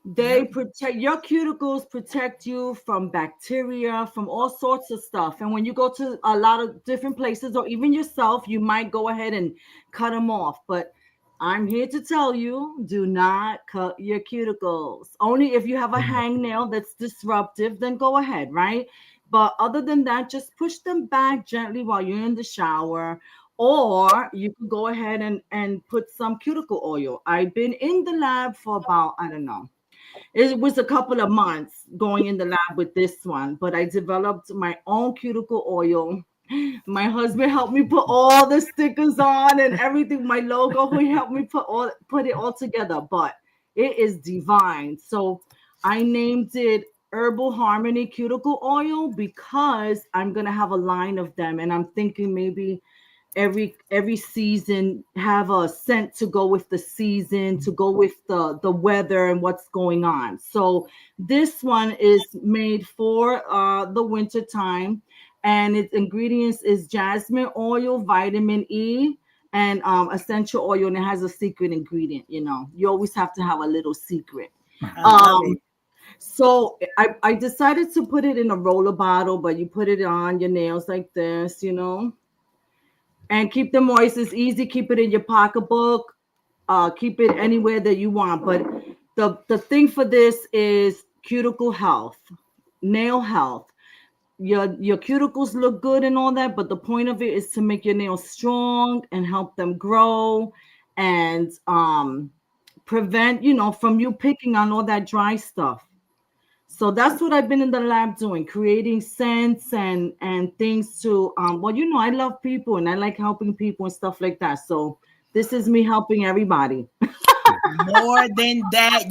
They protect your cuticles, protect you from bacteria, from all sorts of stuff. And when you go to a lot of different places, or even yourself, you might go ahead and cut them off. But I'm here to tell you, do not cut your cuticles. Only if you have a hangnail that's disruptive, then go ahead, right? But other than that, just push them back gently while you're in the shower. Or you could go ahead and put some cuticle oil. I've been in the lab for about, I don't know, it was a couple of months going in the lab with this one, but I developed my own cuticle oil. My husband helped me put all the stickers on and everything, my logo. He helped me put it all together, but it is divine. So I named it Herbal Harmony Cuticle Oil because I'm gonna have a line of them, and I'm thinking maybe every season have a scent to go with the season, to go with the weather and what's going on. So this one is made for the winter time, and its ingredients is jasmine oil, vitamin E, and essential oil, and it has a secret ingredient. You always have to have a little secret. So I decided to put it in a roller bottle, but you put it on your nails like this, and keep them moist. It's easy. Keep it in your pocketbook. Keep it anywhere that you want. But the thing for this is cuticle health, nail health. Your cuticles look good and all that, but the point of it is to make your nails strong and help them grow and prevent, from you picking on all that dry stuff. So that's what I've been in the lab doing, creating scents and things to I love people and I like helping people and stuff like that. So this is me helping everybody. More than that,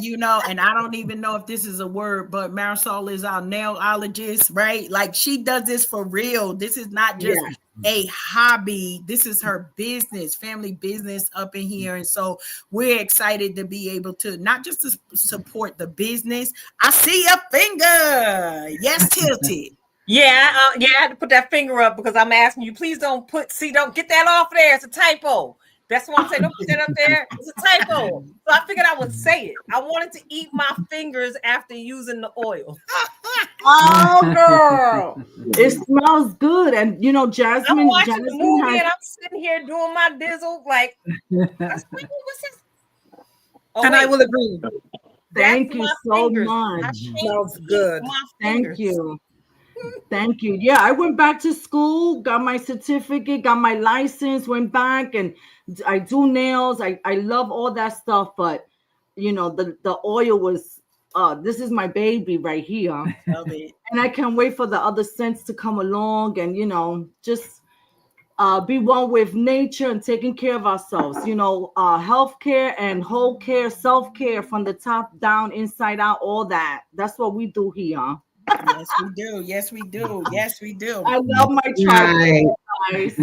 and I don't even know if this is a word, but Marisol is our nailologist, right? Like, she does this for real. This is not just a hobby. This is her business, family business up in here. And so we're excited to be able to not just to support the business. I see a finger. Yes, tilted. Yeah, I had to put that finger up because I'm asking you, please don't get that off there. It's a typo. That's what I'm saying. Don't put that up there. It's a typo. So I figured I would say it. I wanted to eat my fingers after using the oil. Oh, girl. It smells good. And, Jasmine. I'm watching the movie and I'm sitting here doing my dizzle. Like, what's this? Oh, and I will agree. Thank you so much. Smells good. Thank you. Thank you. Yeah, I went back to school, got my certificate, got my license, went back, and I do nails. I love all that stuff, but the oil was this is my baby right here. Love it. And I can't wait for the other scents to come along and just be one with nature and taking care of ourselves. Healthcare and whole care, self-care from the top down, inside out, all that. That's what we do here. Yes, we do. Yes, we do. Yes, we do. I love my tribe, guys.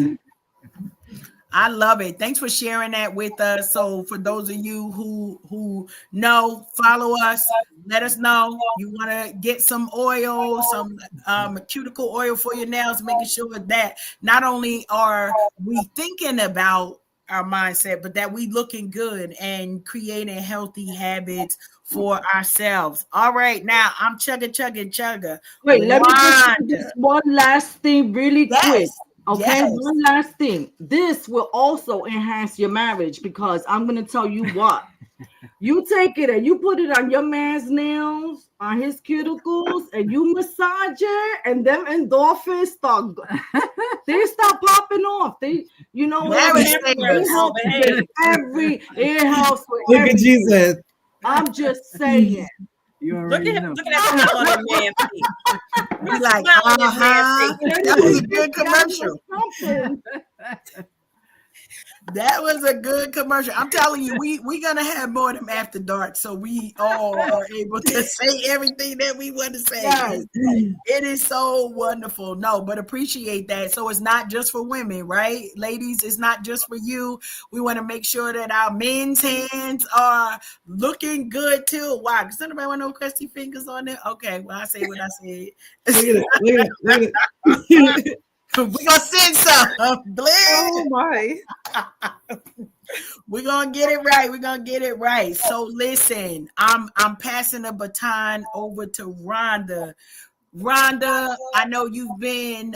I love it. Thanks for sharing that with us. So for those of you who know, follow us. Let us know you want to get some oil, some cuticle oil for your nails, making sure that not only are we thinking about our mindset, but that we looking good and creating healthy habits for ourselves. All right, now I'm chugga. Wait, let me just do this one last thing really quick. Okay, yes. One last thing. This will also enhance your marriage because I'm going to tell you what. You take it and you put it on your man's nails, on his cuticles, and you massage it, and them endorphins start popping off. It helps with Look at Jesus. I'm just saying. Looking at the smile on that man's face. We're like, that was a good commercial. That was a good commercial. I'm telling you, we're gonna have more of them after dark, so we all are able to say everything that we want to say. Yes. It is so wonderful. No, but appreciate that. So it's not just for women, right? Ladies, it's not just for you. We want to make sure that our men's hands are looking good too. Why? Because anybody want no crusty fingers on there? Okay, well, I say what I said. Look at it. We're gonna send some. Oh my. We're gonna get it right. We're gonna get it right. So listen, I'm passing the baton over to Rhonda. Rhonda, I know you've been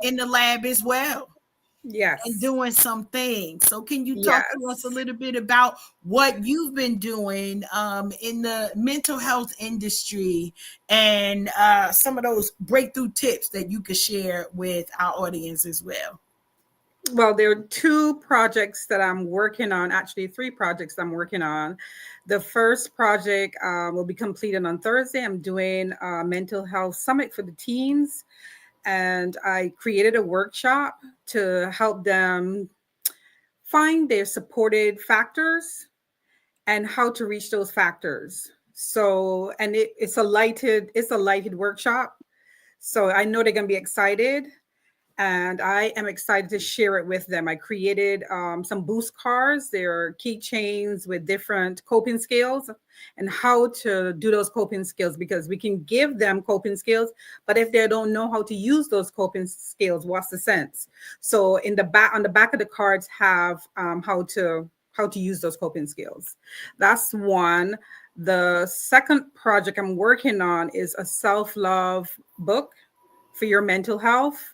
in the lab as well and Yes. doing some things. So can you talk to us a Yes. little bit about what you've been doing in the mental health industry and some of those breakthrough tips that you could share with our audience as well? Well, there are two projects that I'm working on, actually, three projects I'm working on. The first project will be completed on Thursday. I'm doing a mental health summit for the teens, and I created a workshop to help them find their supported factors and how to reach those factors. So, and it's a lighted workshop. So I know they're going to be excited, and I am excited to share it with them. I created some boost cards. They're keychains with different coping skills and how to do those coping skills, because we can give them coping skills, but if they don't know how to use those coping skills, what's the sense? So in the back, on the back of the cards, have how to use those coping skills. That's one. The second project I'm working on is a self-love book for your mental health,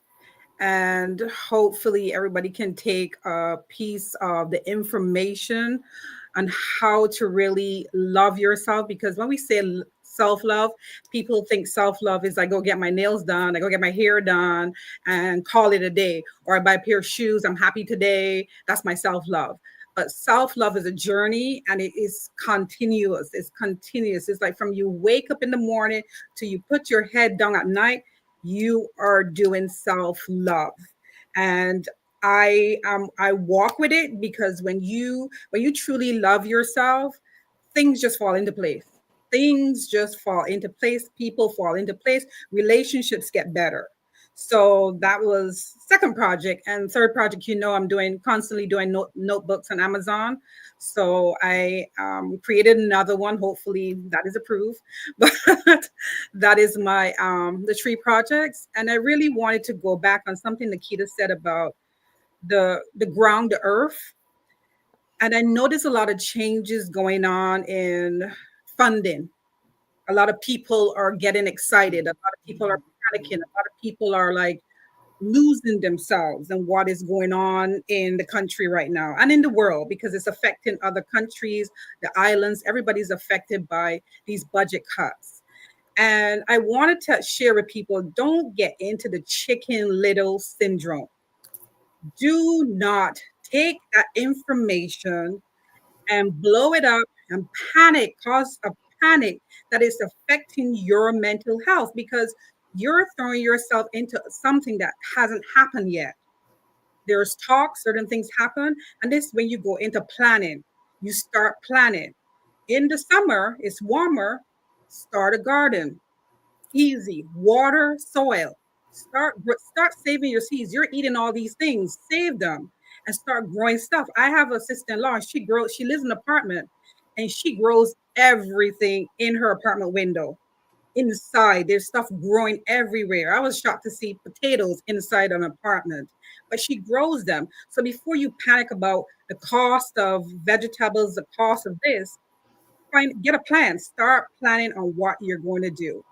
and hopefully everybody can take a piece of the information on how to really love yourself. Because when we say self-love, people think self-love is I go get my nails done, I go get my hair done and call it a day, or I buy a pair of shoes, I'm happy today, that's my self-love. But self-love is a journey, and it is continuous. It's continuous. It's like from you wake up in the morning to you put your head down at night, you are doing self-love. And I walk with it, because when you truly love yourself, things just fall into place. Things just fall into place. People fall into place. Relationships get better. So that was second project. And third project, I'm doing constantly doing notebooks on Amazon. So I created another one. Hopefully that is approved. But that is my the three projects. And I really wanted to go back on something Nikita said about the ground, the earth. And I noticed a lot of changes going on in funding. A lot of people are getting excited. A lot of people are panicking. A lot of people are like losing themselves and what is going on in the country right now and in the world, because it's affecting other countries, the islands. Everybody's affected by these budget cuts. And I wanted to share with people, don't get into the chicken little syndrome. Do not take that information and blow it up and cause a panic that is affecting your mental health, because you're throwing yourself into something that hasn't happened yet. There's talk, certain things happen, and this is when you go into planning. You start planning. In the summer, it's warmer. Start a garden. Easy. Water, soil. Start saving your seeds. You're eating all these things. Save them and start growing stuff. I have a sister-in-law. She lives in an apartment, and she grows everything in her apartment window. Inside, there's stuff growing everywhere. I was shocked to see potatoes inside an apartment, but she grows them. So before you panic about the cost of vegetables, the cost of this, get a plan. Start planning on what you're going to do.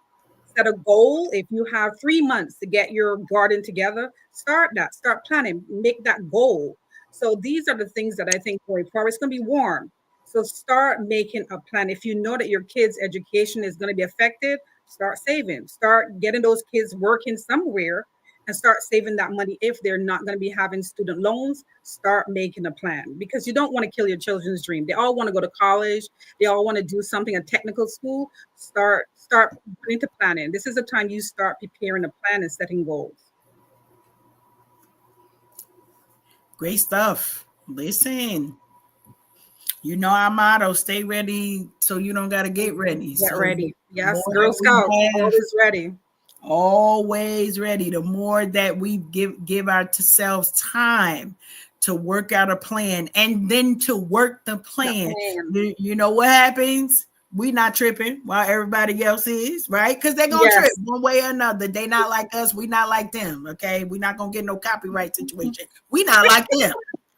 Set a goal. If you have 3 months to get your garden together, start planning, make that goal. So these are the things that I think going forward, it's going to be warm. So start making a plan. If you know that your kids' education is going to be affected, start saving, start getting those kids working somewhere, and start saving that money. If they're not going to be having student loans, start making a plan, because you don't want to kill your children's dream. They all want to go to college. They all want to do something at technical school. Start putting to planning. This is the time you start preparing a plan and setting goals. Great stuff. Listen, you know our motto: stay ready so you don't gotta get ready. Get So ready. Yes, more Girl that we Scouts, have, always ready. always ready. The more that we give ourselves time to work out a plan and then to work the That plan, plan. you know what happens? We not tripping while everybody else is, right? Because they're gonna trip Yes. one way or another. They not like us, we not like them. Okay, we not gonna get no copyright situation. We not like them.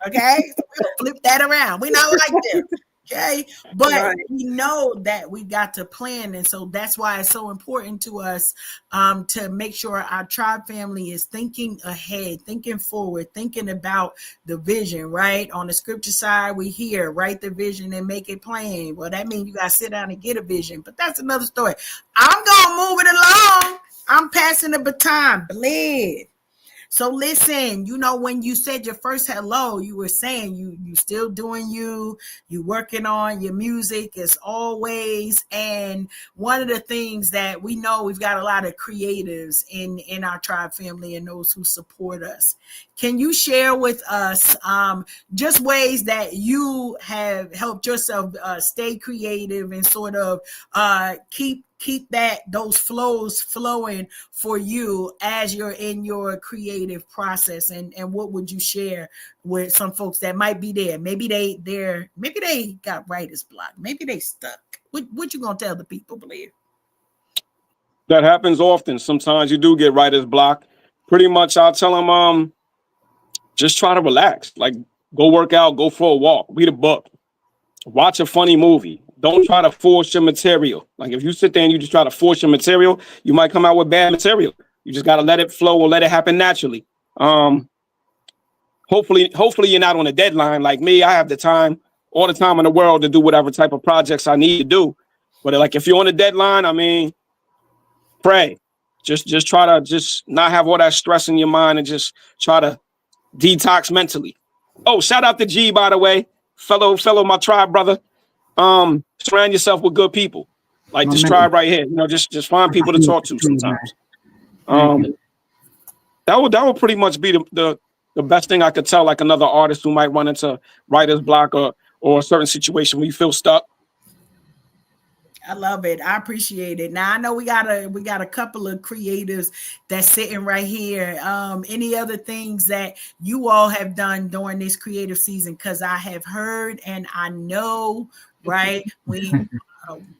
Okay, so we'll flip that around. We're not like them. Okay, but Right. we know that we got to plan, and so that's why it's so important to us to make sure our tribe family is thinking ahead, thinking forward, thinking about the vision. Right on the scripture side, we hear write the vision and make it plain. Well, that means you got to sit down and get a vision, but that's another story. I'm gonna move it along. I'm passing the baton, Bled. So listen, you know, when you said your first hello, you were saying you still doing you working on your music as always. And one of the things that we know, we've got a lot of creatives in our tribe family and those who support us. Can you share with us just ways that you have helped yourself stay creative and sort of keep that those flows flowing for you as you're in your creative process, and what would you share with some folks that might be there? Maybe they got writer's block, maybe they stuck. What you gonna tell the people, believe? That happens often. Sometimes you do get writer's block. Pretty much I'll tell them just try to relax. Like go work out, go for a walk, read a book, watch a funny movie. Don't try to force your material. Like if you sit there and you just try to force your material, you might come out with bad material. You just got to let it flow or let it happen naturally. Hopefully you're not on a deadline like me. I have the time, all the time in the world to do whatever type of projects I need to do. But like if you're on a deadline, I mean, pray. Just try to just not have all that stress in your mind and just try to detox mentally. Oh, shout out to G, by the way, fellow my tribe brother. Surround yourself with good people, like this tribe right here. You know, just find people to talk to sometimes. That would pretty much be the best thing I could tell, like another artist who might run into writer's block or a certain situation where you feel stuck. I love it. I appreciate it. Now I know we got a couple of creatives that's sitting right here. Any other things that you all have done during this creative season? Because I have heard and I know, right?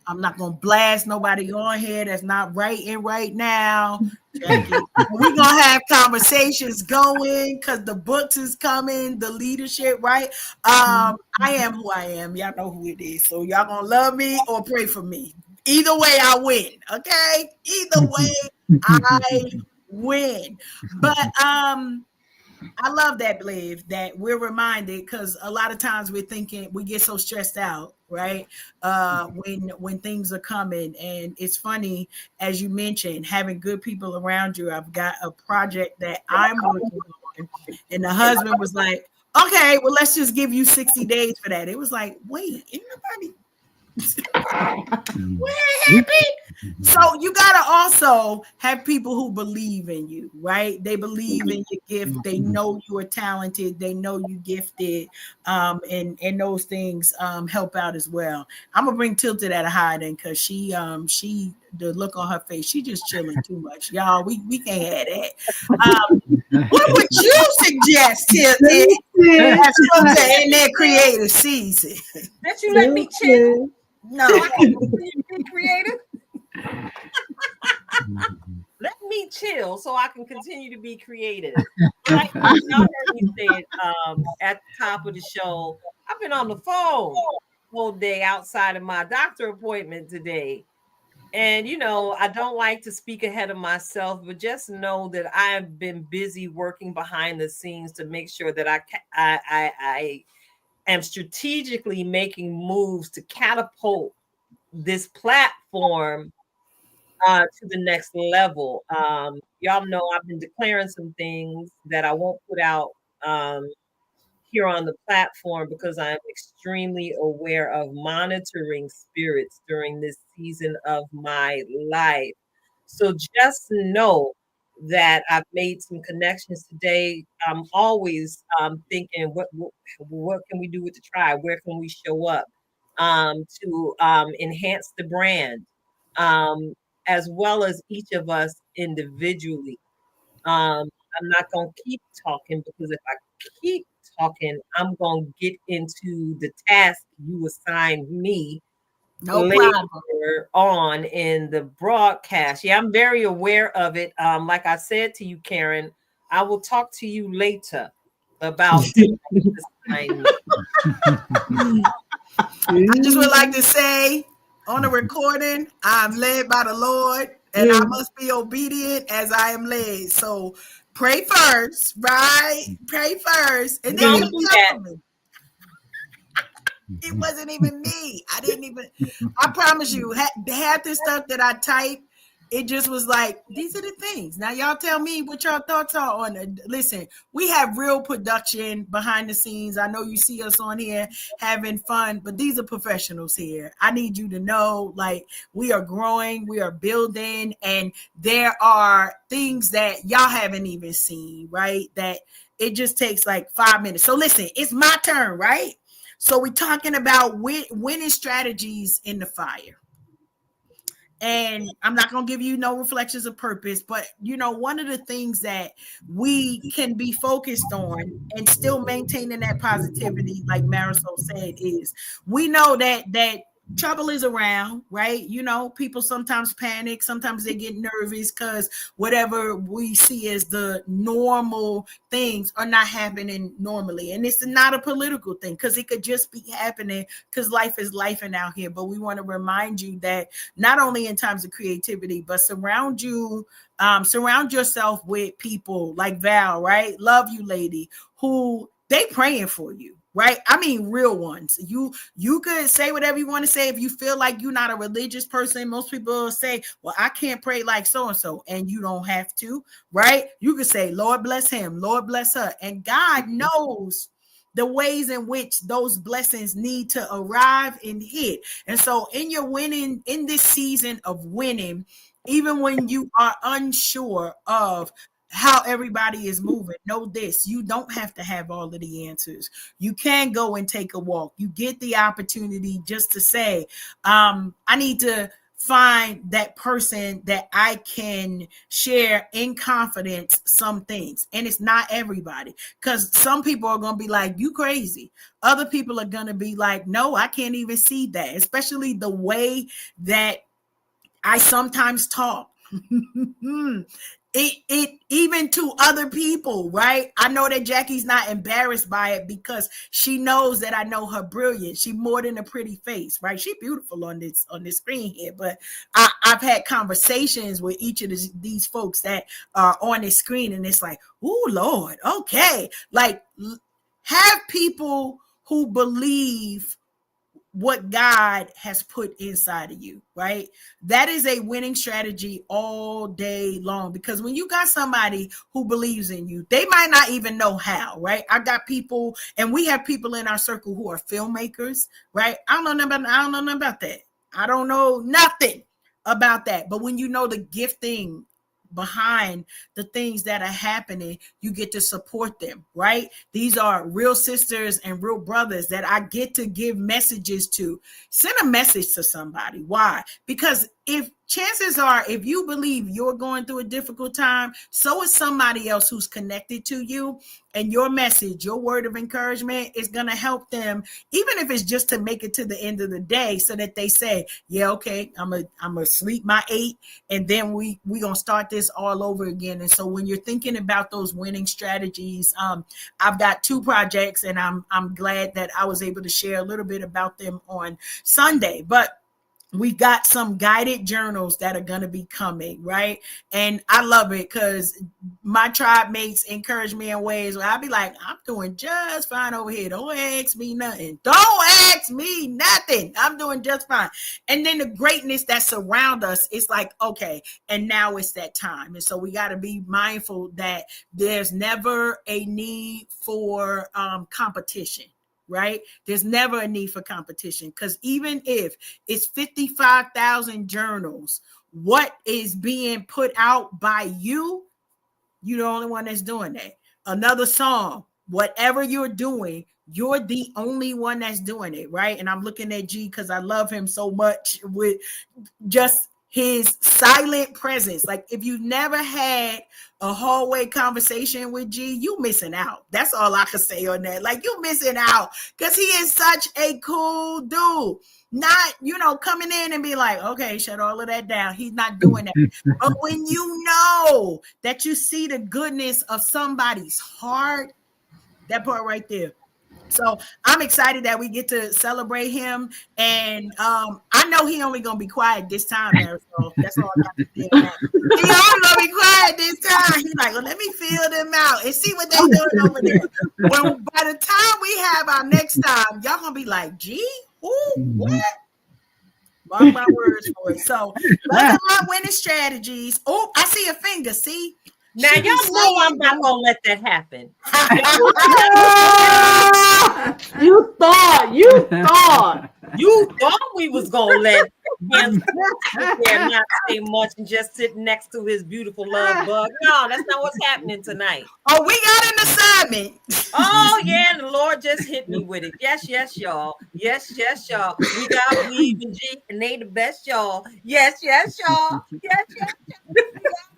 I'm not gonna blast nobody on here that's not writing right now. Jackie, we're gonna have conversations going because the books is coming, the leadership, right? I am who I am. Y'all know who it is. So y'all gonna love me or pray for me. Either way, I win. Okay. Either way, I win. But I love that, Believe, that we're reminded, because a lot of times we're thinking we get so stressed out, right? When things are coming. And it's funny, as you mentioned, having good people around you. I've got a project that I'm working on, and the husband was like, okay, well, let's just give you 60 days for that. It was like, wait, ain't nobody we're happy. So you gotta also have people who believe in you, right? They believe in your gift. They know you are talented. They know you gifted, and those things help out as well. I'm gonna bring Tilted at a hiding because she the look on her face, she just chilling too much, y'all. We can't have that. What would you suggest, Tilted, as folks are in their creative season? That you let me chill. No, I can continue to be creative. Let me chill so I can continue to be creative. Like y'all heard me say it at the top of the show. I've been on the phone all day outside of my doctor appointment today. And you know, I don't like to speak ahead of myself, but just know that I've been busy working behind the scenes to make sure that I am strategically making moves to catapult this platform to the next level. Y'all know I've been declaring some things that I won't put out here on the platform because I'm extremely aware of monitoring spirits during this season of my life. So just know that I've made some connections today. I'm always thinking, what can we do with the tribe? Where can we show up to enhance the brand, as well as each of us individually. I'm not going to keep talking because if I keep talking, I'm going to get into the task you assigned me later on in the broadcast. Yeah, I'm very aware of it. Like I said to you, Karen, I will talk to you later. about this assignment. I just would like to say on the recording, I'm led by the Lord and I must be obedient as I am led. So pray first, right? Pray first. And then you tell me. It wasn't even me. I promise you, half the stuff that I typed, it just was like, these are the things. Now, y'all tell me what y'all thoughts are on it. Listen, we have real production behind the scenes. I know you see us on here having fun, but these are professionals here. I need you to know, like, we are growing, we are building, and there are things that y'all haven't even seen, right? That it just takes like 5 minutes. So listen, it's my turn, right? So we're talking about winning strategies in the fire. And I'm not going to give you no reflections of purpose, but one of the things that we can be focused on and still maintaining that positivity, like Marisol said, is we know that trouble is around, right? People sometimes panic, sometimes they get nervous because whatever we see as the normal things are not happening normally. And it's not a political thing because it could just be happening because life is lifing out here. But we want to remind you that not only in times of creativity, but surround yourself with people like Val, right? Love you, lady, who they praying for you. Right? I mean, real ones. You could say whatever you want to say. If you feel like you're not a religious person, most people say, well, I can't pray like so-and-so, and you don't have to, right? You could say, Lord bless him, Lord bless her. And God knows the ways in which those blessings need to arrive and hit. And so in your winning, in this season of winning, even when you are unsure of how everybody is moving, know this: you don't have to have all of the answers. You can go and take a walk. You get the opportunity just to say, I need to find that person that I can share in confidence some things. And it's not everybody, because some people are going to be like, you crazy. Other people are going to be like, no, I can't even see that, especially the way that I sometimes talk. It even to other people, right? I know that Jackie's not embarrassed by it because she knows that I know her brilliance. She more than a pretty face, right? She beautiful on this screen here, but I've had conversations with each of these folks that are on this screen, and it's like, oh Lord, okay. Like, have people who believe what God has put inside of you, right? That is a winning strategy all day long, because when you got somebody who believes in you, they might not even know how, right? I got people, and we have people in our circle who are filmmakers, right? I don't know nothing about that. I don't know nothing about that. But when you know the gifting behind the things that are happening, you get to support them, right? These are real sisters and real brothers that I get to give messages to. Send a message to somebody. Why? Because chances are, if you believe you're going through a difficult time, so is somebody else who's connected to you, and your message, your word of encouragement is going to help them, even if it's just to make it to the end of the day, so that they say, yeah, okay, I'm gonna sleep my 8, and then we gonna start this all over again. And so when you're thinking about those winning strategies, I've got 2 projects, and I'm glad that I was able to share a little bit about them on Sunday. But we got some guided journals that are going to be coming, right? And I love it because my tribe mates encourage me in ways where I'll be like, I'm doing just fine over here. Don't ask me nothing. Don't ask me nothing. I'm doing just fine. And then the greatness that surround us, it's like, okay, and now it's that time. And so we got to be mindful that there's never a need for competition. Right? There's never a need for competition, because even if it's 55,000 journals, what is being put out by you, you're the only one that's doing that. Another song, whatever you're doing, you're the only one that's doing it, right? And I'm looking at G because I love him so much with just his silent presence. Like, if you never had a hallway conversation with G, you missing out. That's all I can say on that. Like, you missing out, because he is such a cool dude. Not, coming in and be like, okay, shut all of that down. He's not doing that. But when you know that you see the goodness of somebody's heart, That part right there. So I'm excited that we get to celebrate him. And I know he only gonna be quiet this time, Marisol. That's all I got to say on that. He only gonna be quiet this time. He's like, well, let me feel them out and see what they doing over there. When by the time we have our next time, y'all gonna be like, gee, who, what? Mark my words for it. So those are my winning strategies. Oh, I see a finger. See? Now y'all know I'm not gonna let that happen. You thought we was gonna let him sit there and not say much and just sit next to his beautiful love bug. No, that's not what's happening tonight. Oh, we got an assignment. Oh yeah, the Lord just hit me with it. Yes, y'all. Yes, y'all. We got Weave and G, and they the best, y'all. Yes, y'all. Yes, y'all.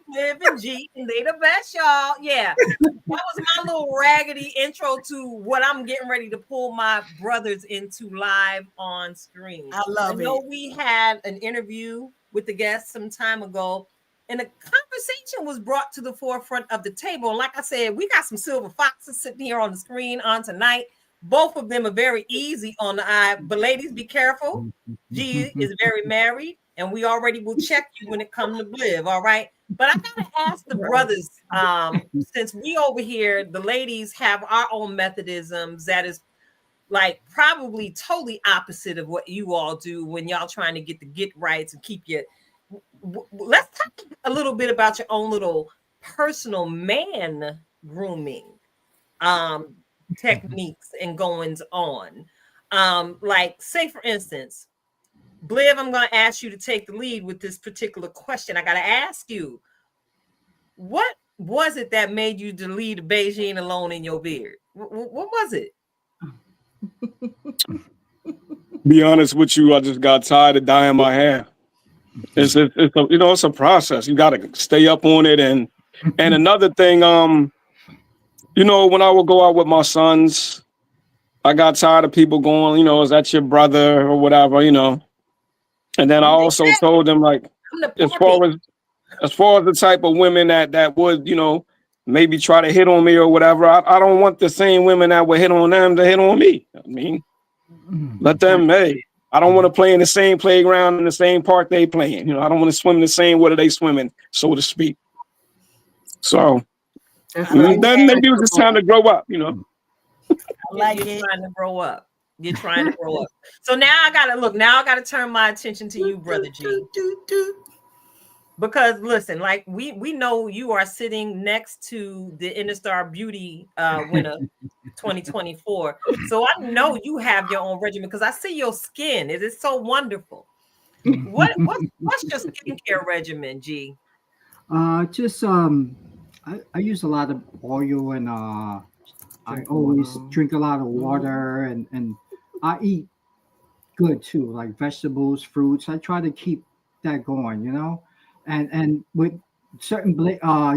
Live and G, and they the best, y'all. Yeah, that was my little raggedy intro to what I'm getting ready to pull my brothers into live on screen. I know we had an interview with the guest some time ago, and the conversation was brought to the forefront of the table. And like I said, we got some silver foxes sitting here on the screen on tonight. Both of them are very easy on the eye, but ladies, be careful. G is very married, and we already will check you when it comes to Bliv, all right? But I gotta ask the brothers, since we over here, the ladies have our own methodisms that is like probably totally opposite of what you all do when y'all trying to get the get rights and keep your. Let's talk a little bit about your own little personal man grooming techniques and goings on. Like, say for instance, Bliv, I'm going to ask you to take the lead with this particular question. I got to ask you, what was it that made you delete Beijing alone in your beard? What was it? Be honest with you, I just got tired of dyeing my hair. It's a process. You got to stay up on it. And another thing, when I would go out with my sons, I got tired of people going, is that your brother or whatever, And then I also told them, like, as far as the type of women that would, maybe try to hit on me or whatever, I don't want the same women that would hit on them to hit on me. I mean, let them, hey, I don't want to play in the same playground in the same park they playing. I don't want to swim in the same water they swimming, so to speak. So then maybe it was just time to grow up, You're trying to grow up. You're trying to grow up. So now I gotta turn my attention to you, Brother G. Because listen, like we know you are sitting next to the Interstar Beauty winner 2024. So I know you have your own regimen because I see your skin. It is so wonderful. What's your skincare regimen, G? I use a lot of oil and I always drink a lot of water and I eat good too, like vegetables, fruits. I try to keep that going, and with certain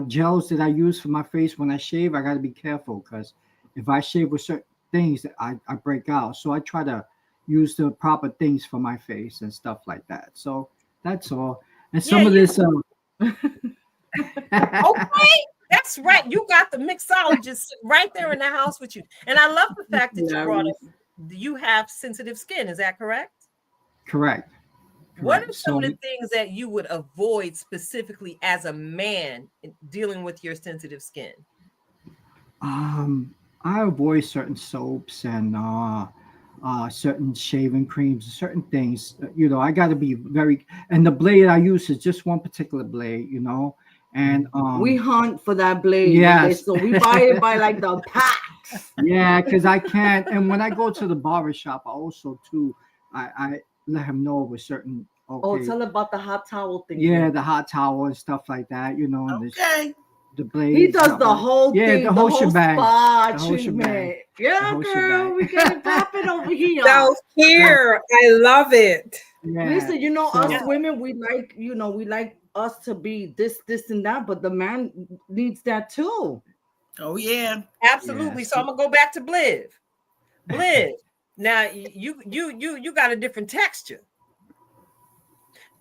gels that I use for my face when I shave, I got to be careful because if I shave with certain things, I break out. So I try to use the proper things for my face and stuff like that. So that's all. And some of this. Okay. That's right. You got the mixologist right there in the house with you. And I love the fact that you brought up, you have sensitive skin. Is that correct? Correct. What are some of the things that you would avoid specifically as a man in dealing with your sensitive skin? I avoid certain soaps and certain shaving creams, certain things. I got to be and the blade I use is just one particular blade, And we hunt for that blade. Yes. So we buy it by like the packs. Yeah, because I can't. And when I go to the barber shop, I also too, I let him know with certain. Okay. Oh, tell about the hot towel thing. Yeah, the hot towel and stuff like that. Okay. The blade. He does the whole thing. The whole shebang. Spa treatment. Yeah, girl, we get it popping over here. Self-care. I love it. Yeah. Listen, us women, we like us to be this, and that, but the man needs that too. Oh yeah, absolutely. Yes. So I'm gonna go back to Bliv. Bliv, now you got a different texture.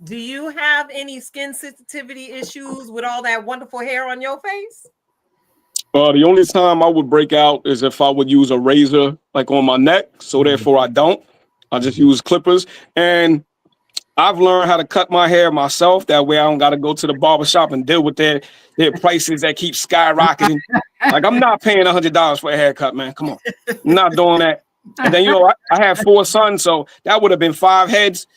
Do you have any skin sensitivity issues with all that wonderful hair on your face? The only time I would break out is if I would use a razor like on my neck. So therefore I don't. I just use clippers. And I've learned how to cut my hair myself. That way I don't got to go to the barbershop and deal with their prices that keep skyrocketing. Like, I'm not paying $100 for a haircut, man. Come on. I'm not doing that. And then, I have 4 sons, so that would have been 5 heads.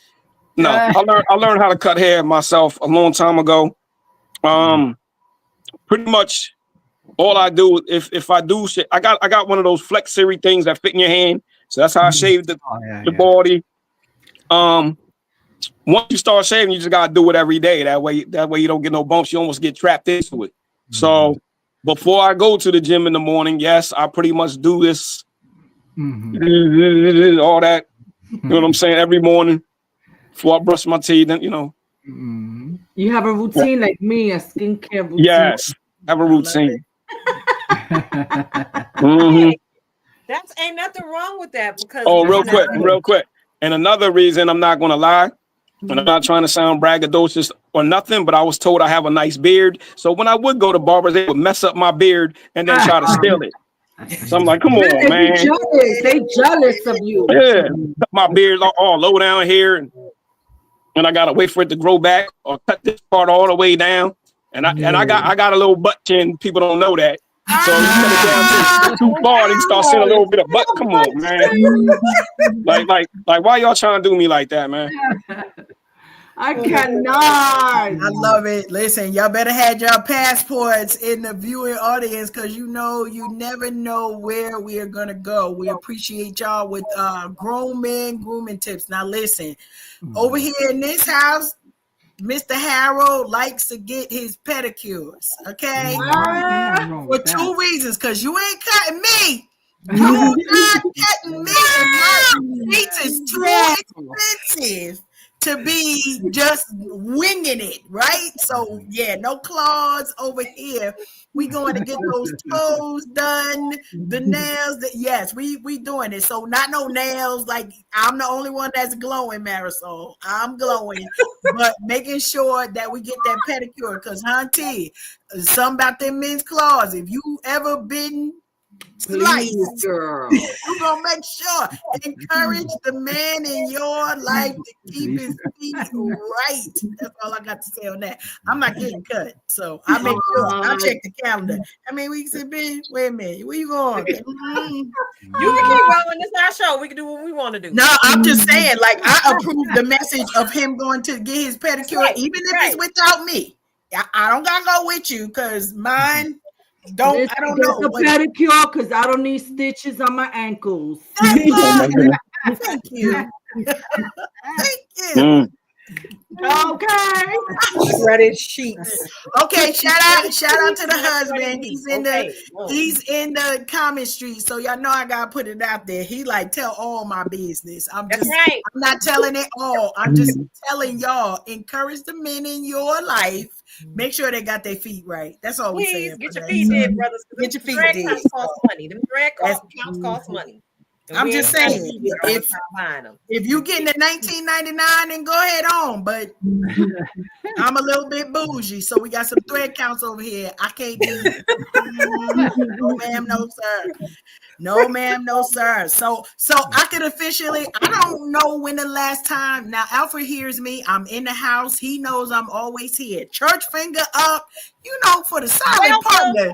No, I learned how to cut hair myself a long time ago. Pretty much all I do, if I do shit, I got one of those Flex Series things that fit in your hand. So that's how I shave the body. Once you start shaving, you just gotta do it every day. That way you don't get no bumps. You almost get trapped into it. So before I go to the gym in the morning, yes, I pretty much do this, all that. You know what I'm saying? Every morning before I brush my teeth, and You have a routine like me, a skincare routine. Yes, have a routine. That's ain't nothing wrong with that because real quick. And another reason, I'm not gonna lie, and I'm not trying to sound braggadocious or nothing, but I was told I have a nice beard. So when I would go to barbers, they would mess up my beard and then try to steal it. So I'm like, come on, man. They jealous of you. Yeah, my beard all low down here, and I gotta wait for it to grow back or cut this part all the way down. And I got a little butt chin. People don't know that. So you cut it down too far, and you start seeing a little bit of butt. Come on, man. Like, why y'all trying to do me like that, man? I cannot. I love it. Listen, y'all better have your passports in the viewing audience because you never know where we are gonna go. We appreciate y'all with grown men grooming tips. Now listen, over here in this house, Mr. Harold likes to get his pedicures, okay? For 2 reasons, because you ain't cutting me. You're not cutting me, and my feet is too expensive to be just winging it, right? So yeah, no claws over here. We going to get those toes done, the nails. Yes, we doing it. So not no nails. Like, I'm the only one that's glowing, Marisol. I'm glowing, but making sure that we get that pedicure. Cause Hunty, something about them men's claws. If you ever been slice, girl, you're gonna make sure encourage the man in your life to keep his feet right. That's all I got to say on that. I'm not getting cut, so I make sure I check the calendar. How many weeks it been? Wait a minute, where you going? You can keep going. It's our show. We can do what we want to do. No, I'm just saying, like, I approve the message of him going to get his pedicure, even if it's without me. I don't gotta go with you because mine. I don't know. The pedicure because I don't need stitches on my ankles. Thank you. Thank you. Okay. Shredded sheets. Okay, shout out to the husband. He's in the comment street, so y'all know I gotta put it out there. He like tell all my business. I'm not telling it all. I'm just telling y'all, encourage the men in your life. Make sure they got their feet right. That's all we say. Get your feet did, brothers. Get your feet did. Cost money. Them drag counts cost money. I'm just saying, if you getting the $19.99, then go ahead on. But I'm a little bit bougie, so we got some thread counts over here. I can't do no ma'am, no sir. No ma'am, no sir. So I could officially, I don't know when the last time. Now Alfred hears me. I'm in the house. He knows I'm always here. Church finger up. For the silent partner.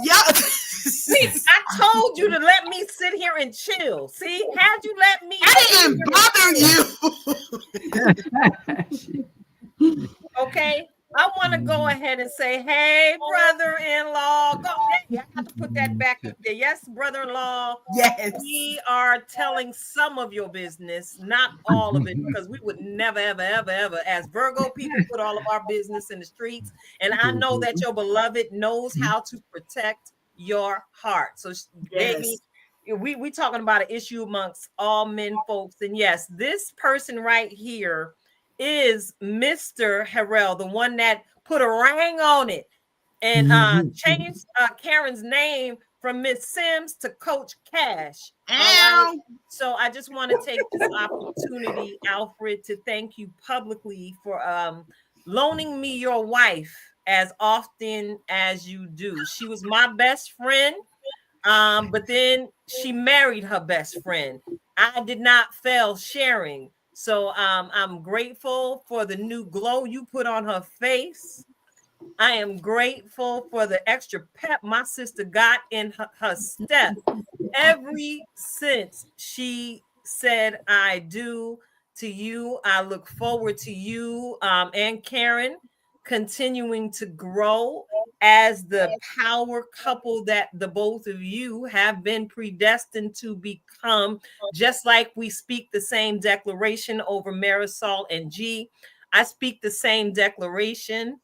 Yeah. See, I told you to let me sit here and chill. See, had you let me, I didn't bother you. Okay, I want to go ahead and say, hey, brother-in-law. I have to put that back up there. Yes, brother-in-law. Yes. We are telling some of your business, not all of it, because we would never, ever, ever, ever, as Virgo people, put all of our business in the streets. And I know that your beloved knows how to protect your heart. So, baby, we talking about an issue amongst all men, folks. And yes, this person right here is Mr. Harrell, the one that put a ring on it and changed Karen's name from Miss Sims to Coach Cash. Right? So I just want to take this opportunity, Alfred, to thank you publicly for loaning me your wife as often as you do. She was my best friend, but then she married her best friend. I did not fail sharing. So I'm grateful for the new glow you put on her face. I am grateful for the extra pep my sister got in her step every since she said I do to you. I look forward to you and Karen continuing to grow as the power couple that the both of you have been predestined to become. Just like we speak the same declaration over Marisol and G, I speak the same declaration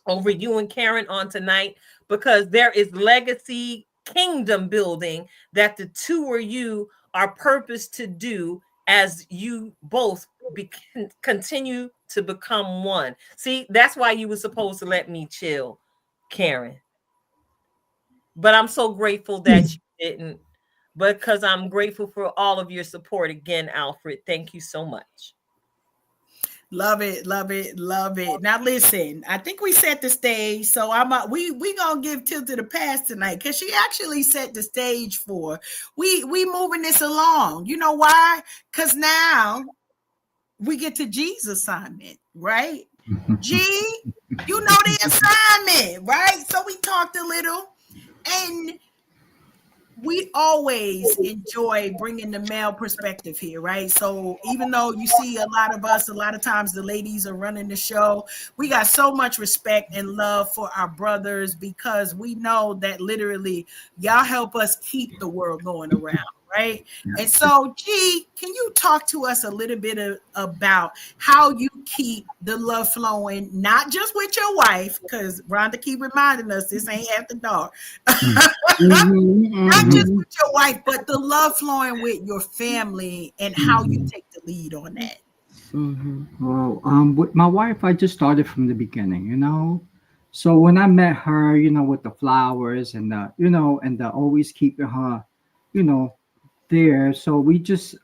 over you and Karen on tonight, because there is legacy kingdom building that the two of you are purposed to do as you both continue to become one. See, that's why you were supposed to let me chill, Karen. But I'm so grateful that you didn't, because I'm grateful for all of your support again, Alfred. Thank you so much. Love it, love it, love it. Now listen, I think we set the stage, so we gonna give Tilt to the Past tonight, because she actually set the stage for we moving this along. You know why? Because now we get to G's assignment, right? G, you know the assignment, right? So we talked a little, and we always enjoy bringing the male perspective here, right? So even though you see a lot of us, a lot of times the ladies are running the show, we got so much respect and love for our brothers, because we know that literally y'all help us keep the world going around, right? And so, G, can you talk to us a little bit about how you keep the love flowing, not just with your wife, because Rhonda keep reminding us this ain't after dark. Not just with your wife, but the love flowing with your family, and how you take the lead on that. Well, with my wife, I just started from the beginning, So when I met her, with the flowers and and the always keeping her, you know, there. So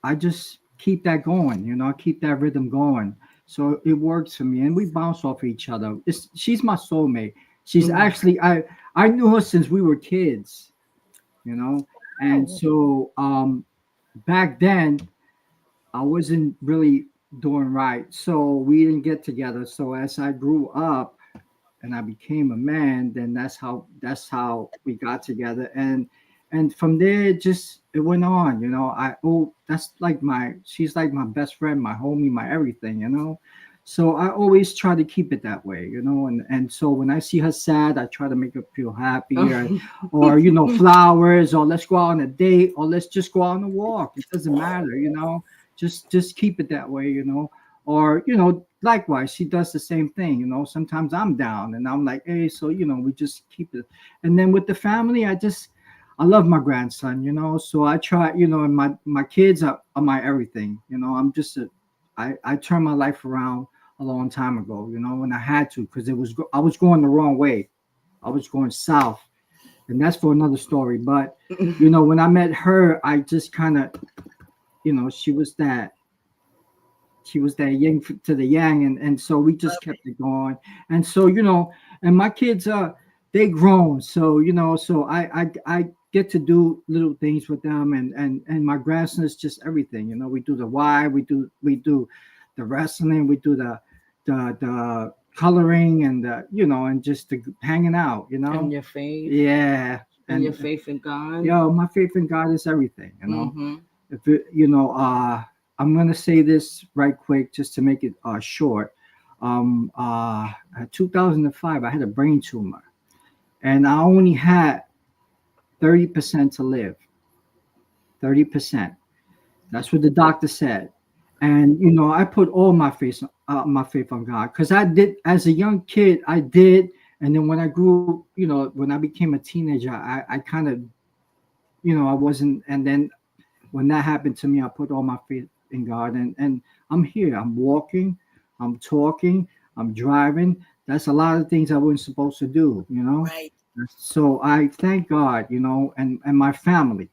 I just keep that going, I keep that rhythm going. So it works for me, and we bounce off each other. She's my soulmate. She's actually I knew her since we were kids, and so back then I wasn't really doing right, so we didn't get together. So as I grew up and I became a man, then that's how we got together, and from there it went on. That's like she's like my best friend, my homie, my everything. So I always try to keep it that way, and so when I see her sad, I try to make her feel happy, or flowers, or let's go out on a date, or let's just go out on a walk. It doesn't matter, just keep it that way, or likewise she does the same thing. Sometimes I'm down and I'm like, hey, so we just keep it. And then with the family, I love my grandson, so I try, and my kids are my everything. I'm just I turned my life around a long time ago, and I had to, because I was going the wrong way. I was going south, and that's for another story. But when I met her, I just kind of, she was that yin to the yang, and so we just kept it going. And so and my kids they grown, so so I get to do little things with them, and my grandson is just everything. We do the Y, we do the wrestling, we do the coloring, and and just the hanging out, And your faith. Yeah. And your faith in God. My faith in God is everything. If it, I'm gonna say this right quick just to make it short. 2005, I had a brain tumor, and I only had 30% to live. 30%. That's what the doctor said. And I put all my faith on God, because I did as a young kid. I did, and then when I grew, when I became a teenager, I kind of, I wasn't. And then when that happened to me, I put all my faith in God, and I'm here. I'm walking, I'm talking, I'm driving. That's a lot of things I wasn't supposed to do, Right. So I thank God, and my family,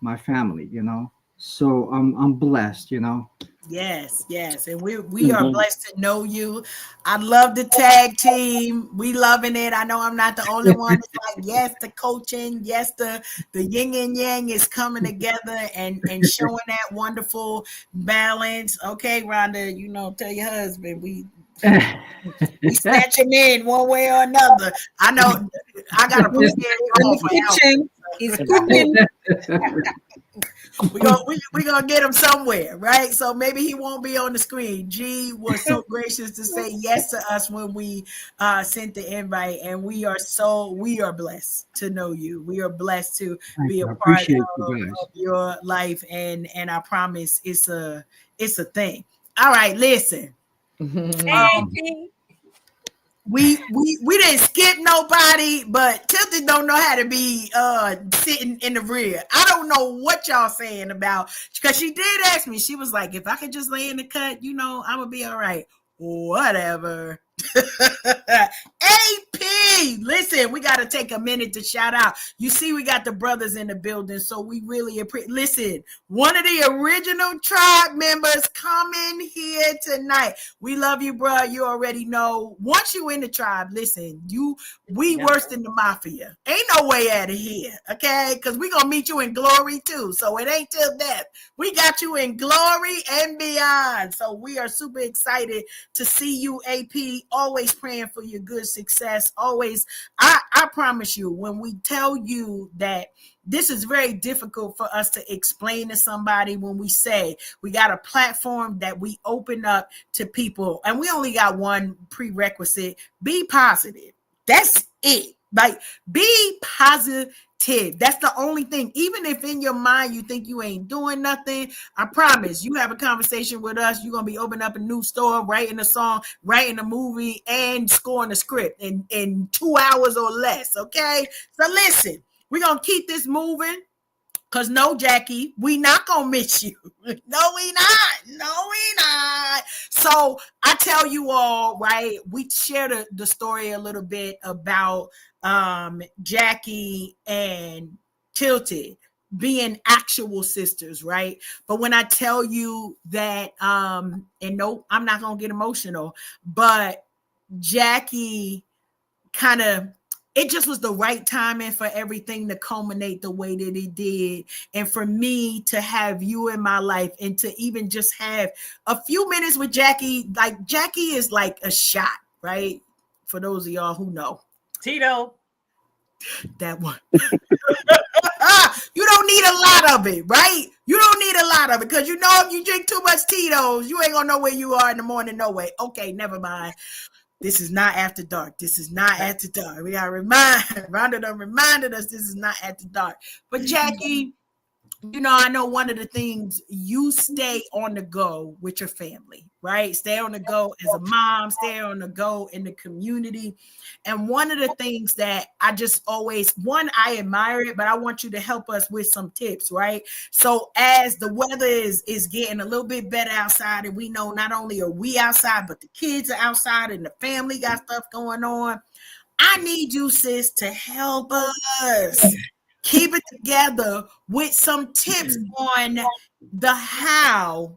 my family, So I'm blessed, you know. Yes, yes, and we are Mhm. blessed to know you. I love the tag team. We loving it. I know I'm not the only one. It's like yes, the coaching, yes, the yin and yang is coming together and showing that wonderful balance. Okay, Rhonda, tell your husband we snatch him in one way or another. I know I got a He's prepared in call the for kitchen. He's cooking. we gonna get him somewhere, right? So maybe he won't be on the screen. G was so gracious to say yes to us when we sent the invite, and we are blessed to know you. We are blessed to be a I part appreciate you guys. of your life, and I promise it's a thing. All right, listen. Hey, P. We didn't skip nobody, but Tilted don't know how to be sitting in the rear. I don't know what y'all saying about, because she did ask me. She was like, if I could just lay in the cut, I'm gonna be all right. Whatever. AP, listen, we got to take a minute to shout out. You see, we got the brothers in the building, so we really appreciate. Listen, one of the original tribe members coming here tonight. We love you, bro. You already know. Once you in the tribe, listen, we worse than the mafia. Ain't no way out of here, okay? Because we gonna meet you in glory too. So it ain't till death. We got you in glory and beyond. So we are super excited to see you, AP. Always praying for your good success. Always, I promise you, when we tell you that this is very difficult for us to explain to somebody, when we say we got a platform that we open up to people, and we only got one prerequisite: be positive. That's it. Like, be positive. That's the only thing. Even if in your mind you think you ain't doing nothing, I promise you have a conversation with us, you're gonna be opening up a new store, writing a song, writing a movie, and scoring a script in 2 hours or less. Okay. So listen, we're gonna keep this moving. Cause no, Jackie, we not gonna miss you. No, we not. No, we not. So I tell you all, right? We shared the story a little bit about Jackie and Tilted being actual sisters, right? But when I tell you that, and no, I'm not gonna get emotional, but Jackie kind of, it just was the right timing for everything to culminate the way that it did. And for me to have you in my life and to even just have a few minutes with Jackie, like Jackie is like a shot, right? For those of y'all who know. Tito. That one. You don't need a lot of it, right? You don't need a lot of it, because if you drink too much Tito's, you ain't gonna know where you are in the morning, no way. Okay, never mind. This is not after dark. This is not after dark. We gotta Rhonda done reminded us this is not after dark. But Jackie, I know one of the things, you stay on the go with your family, right? Stay on the go as a mom, stay on the go in the community. And one of the things that I just always, I admire it, but I want you to help us with some tips, right? So as the weather is getting a little bit better outside, and we know not only are we outside, but the kids are outside and the family got stuff going on, I need you, sis, to help us keep it together with some tips on the how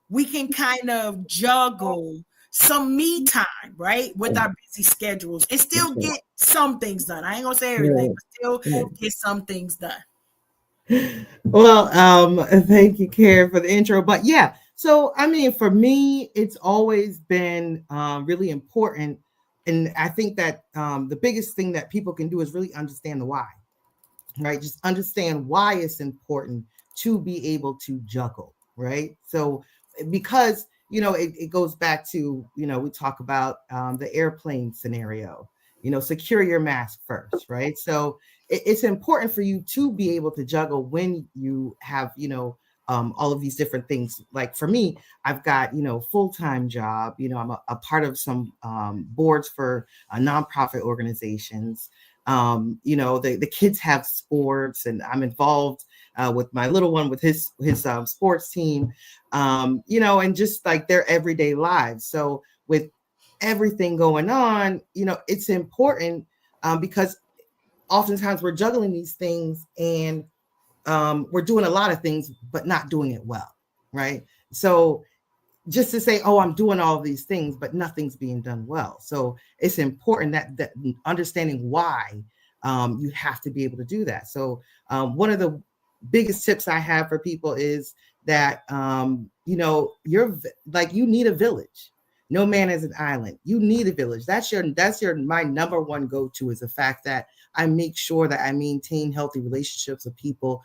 we can kind of juggle some me time, right, with our busy schedules and still get some things done. I ain't gonna say everything, but still get some things done. Well, thank you, Karen, for the intro. But yeah, so I mean, for me, it's always been really important. And I think that the biggest thing that people can do is really understand the why, right? Just understand why it's important to be able to juggle, right? So, because, it goes back to, we talk about the airplane scenario, secure your mask first, right? So it's important for you to be able to juggle when you have, all of these different things. Like for me, I've got, full-time job, I'm a part of some boards for nonprofit organizations. The kids have sports, and I'm involved with my little one with his sports team, and just like their everyday lives. So with everything going on, it's important because oftentimes we're juggling these things, and we're doing a lot of things, but not doing it well, right? So just to say, oh, I'm doing all these things, but nothing's being done well. So it's important that understanding why you have to be able to do that. So one of the biggest tips I have for people is that, you need a village. No man is an island. You need a village. That's my number one go-to, is the fact that I make sure that I maintain healthy relationships with people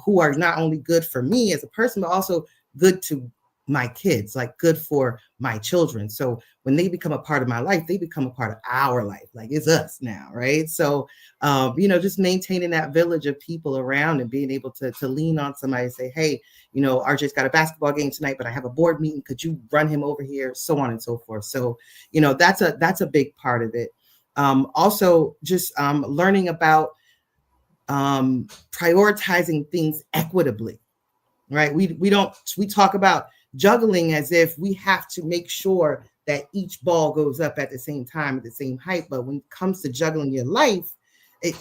who are not only good for me as a person, but also good to my kids, like good for my children. So when they become a part of my life, they become a part of our life. Like, it's us now, right? So, just maintaining that village of people around and being able to lean on somebody and say, hey, RJ's got a basketball game tonight, but I have a board meeting. Could you run him over here? So on and so forth. So, that's a big part of it. Also, just learning about prioritizing things equitably, right? We talk about juggling as if we have to make sure that each ball goes up at the same time, at the same height. But when it comes to juggling your life,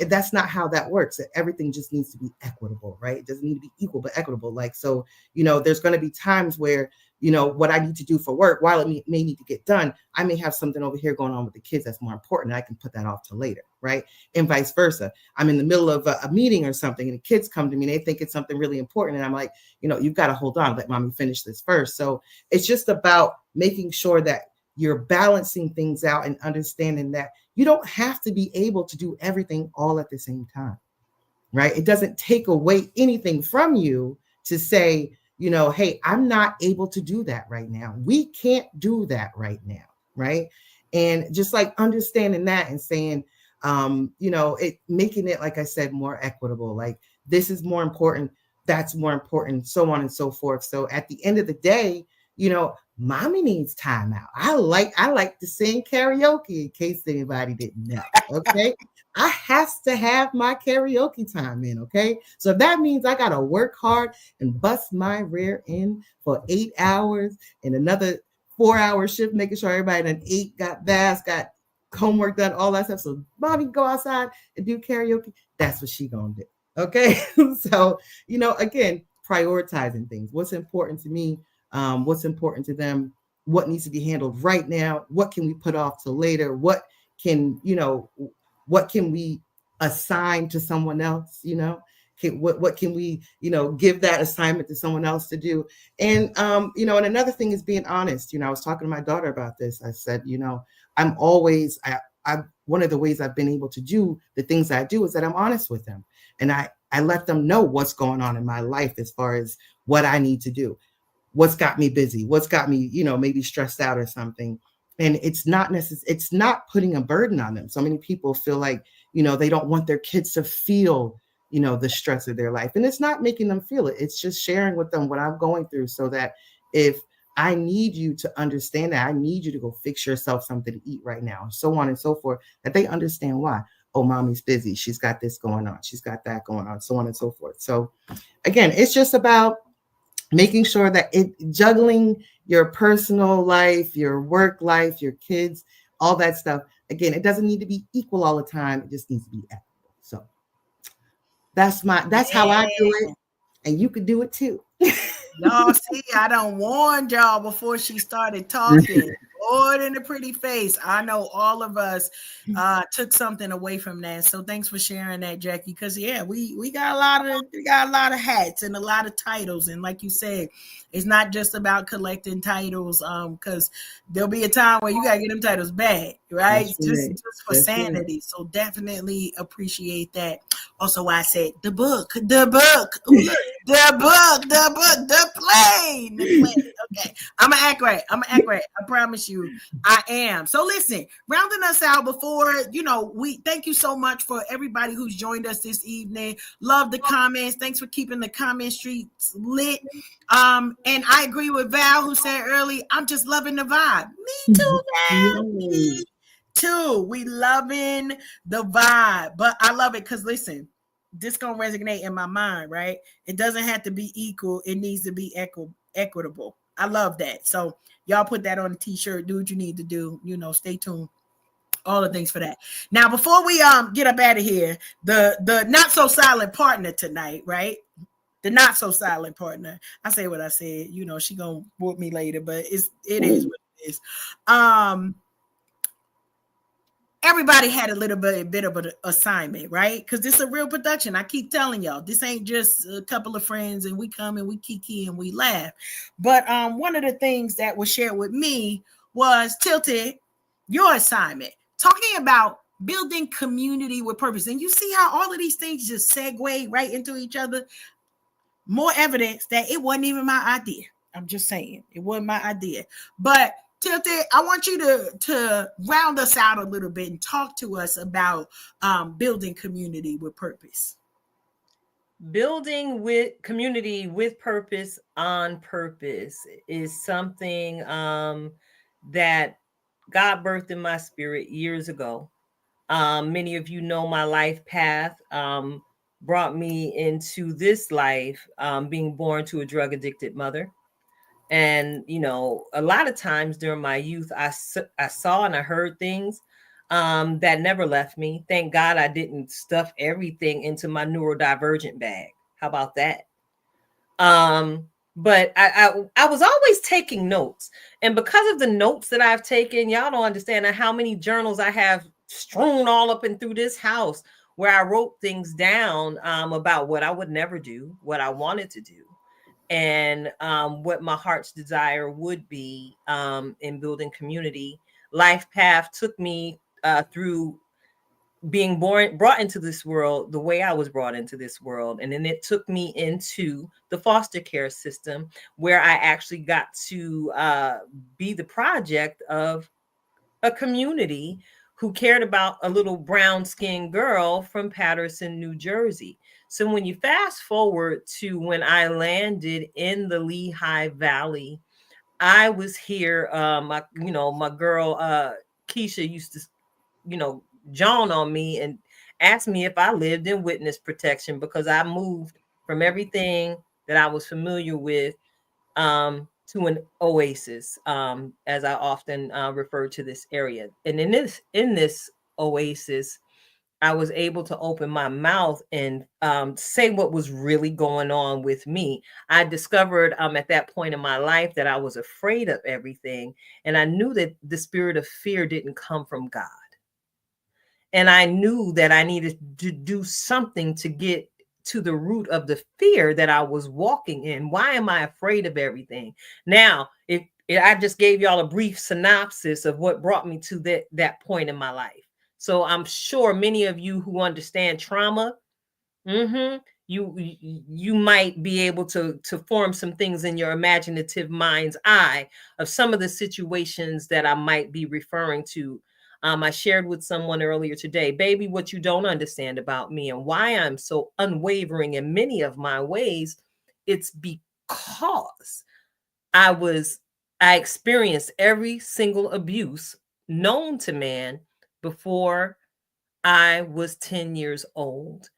that's not how that works. Everything just needs to be equitable, right? It doesn't need to be equal, but equitable. Like, so, there's going to be times where, what I need to do for work, while it may need to get done, I may have something over here going on with the kids that's more important. I can put that off to later, right? And vice versa. I'm in the middle of a meeting or something, and the kids come to me and they think it's something really important. And I'm like, you've got to hold on, let mommy finish this first. So it's just about making sure that you're balancing things out and understanding that you don't have to be able to do everything all at the same time, right? It doesn't take away anything from you to say, hey, I'm not able to do that right now. We can't do that right now, right? And just like understanding that and saying, making it, like I said, more equitable. Like, this is more important, that's more important, so on and so forth. So at the end of the day, mommy needs time out. I like to sing karaoke, in case anybody didn't know. Okay. I has to have my karaoke time in. Okay. So if that means I gotta work hard and bust my rear end for 8 hours and another 4-hour shift, making sure everybody done ate, got baths, got homework done, all that stuff. So mommy can go outside and do karaoke. That's what she gonna do. Okay. So, again, prioritizing things. What's important to me? What's important to them? What needs to be handled right now? What can we put off till later? What can we assign to someone else? What can we, give that assignment to someone else to do? And, and another thing is being honest. I was talking to my daughter about this. I said, I'm always, one of the ways I've been able to do the things I do is that I'm honest with them. And I let them know what's going on in my life as far as what I need to do, what's got me busy, what's got me, maybe stressed out or something. And it's not it's not putting a burden on them. So many people feel like, they don't want their kids to feel, the stress of their life. And it's not making them feel it. It's just sharing with them what I'm going through, so that if I need you to understand that, I need you to go fix yourself something to eat right now, so on and so forth, that they understand why. Oh, mommy's busy. She's got this going on. She's got that going on, so on and so forth. So again, it's just about making sure that juggling your personal life, your work life, your kids, all that stuff. Again, it doesn't need to be equal all the time. It just needs to be equitable. So that's how I do it. And you could do it too. Y'all see, I done warned y'all before she started talking. Lord in the pretty face. I know all of us took something away from that. So thanks for sharing that, Jackie. Because we got a lot of hats and a lot of titles. And like you said, it's not just about collecting titles. Because there'll be a time where you gotta get them titles back, right? Just for sanity. Right. So definitely appreciate that. Also, I said the book. Ooh, the plane. Okay, I'm gonna act right. I promise you, I am. So listen, rounding us out before we thank you so much for everybody who's joined us this evening. Love the comments. Thanks for keeping the comment streets lit. And I agree with Val, who said early, I'm just loving the vibe. Me too, Val. Me too. We loving the vibe, but I love it because listen. This gonna resonate in my mind, right? It doesn't have to be equal. It needs to be equitable. I love that. So y'all put that on a t-shirt. Do what you need to do. Stay tuned. all the things for that. Now, before we get up out of here, the not so silent partner tonight, right? The not so silent partner. I say what I said. You know, she gonna whoop me later, but it is what it is. Everybody had a little bit of an assignment, right? Because this is a real production. I keep telling y'all, this ain't just a couple of friends and we come and we kiki and we laugh. But one of the things that was shared with me was, Tilted, your assignment, talking about building community with purpose. And you see how all of these things just segue right into each other. More evidence that it wasn't even my idea. I'm just saying, it wasn't my idea. But Tilted, I want you to round us out a little bit and talk to us about building community with purpose. Building with community with purpose on purpose is something that God birthed in my spirit years ago. Many of you know my life path brought me into this life, being born to a drug addicted mother. And, you know, a lot of times during my youth, I saw and I heard things that never left me. Thank God I didn't stuff everything into my neurodivergent bag. How about that? But I was always taking notes. And because of the notes that I've taken, y'all don't understand how many journals I have strewn all up and through this house where I wrote things down about what I would never do, what I wanted to do, and what my heart's desire would be in building community. Life path took me through being brought into this world the way I was brought into this world. And then it took me into the foster care system, where I actually got to be the project of a community who cared about a little brown-skinned girl from Paterson, New Jersey. So when you fast forward to when I landed in the Lehigh Valley, I was here. My girl Keisha used to, John on me and asked me if I lived in witness protection, because I moved from everything that I was familiar with to an oasis, as I often refer to this area. And in this oasis, I was able to open my mouth and say what was really going on with me. I discovered at that point in my life that I was afraid of everything, and I knew that the spirit of fear didn't come from God. And I knew that I needed to do something to get to the root of the fear that I was walking in. Why am I afraid of everything? Now, if I just gave y'all a brief synopsis of what brought me to that point in my life. So I'm sure many of you who understand trauma, you might be able to form some things in your imaginative mind's eye of some of the situations that I might be referring to. I shared with someone earlier today, baby, what you don't understand about me and why I'm so unwavering in many of my ways, it's because I experienced every single abuse known to man before I was 10 years old.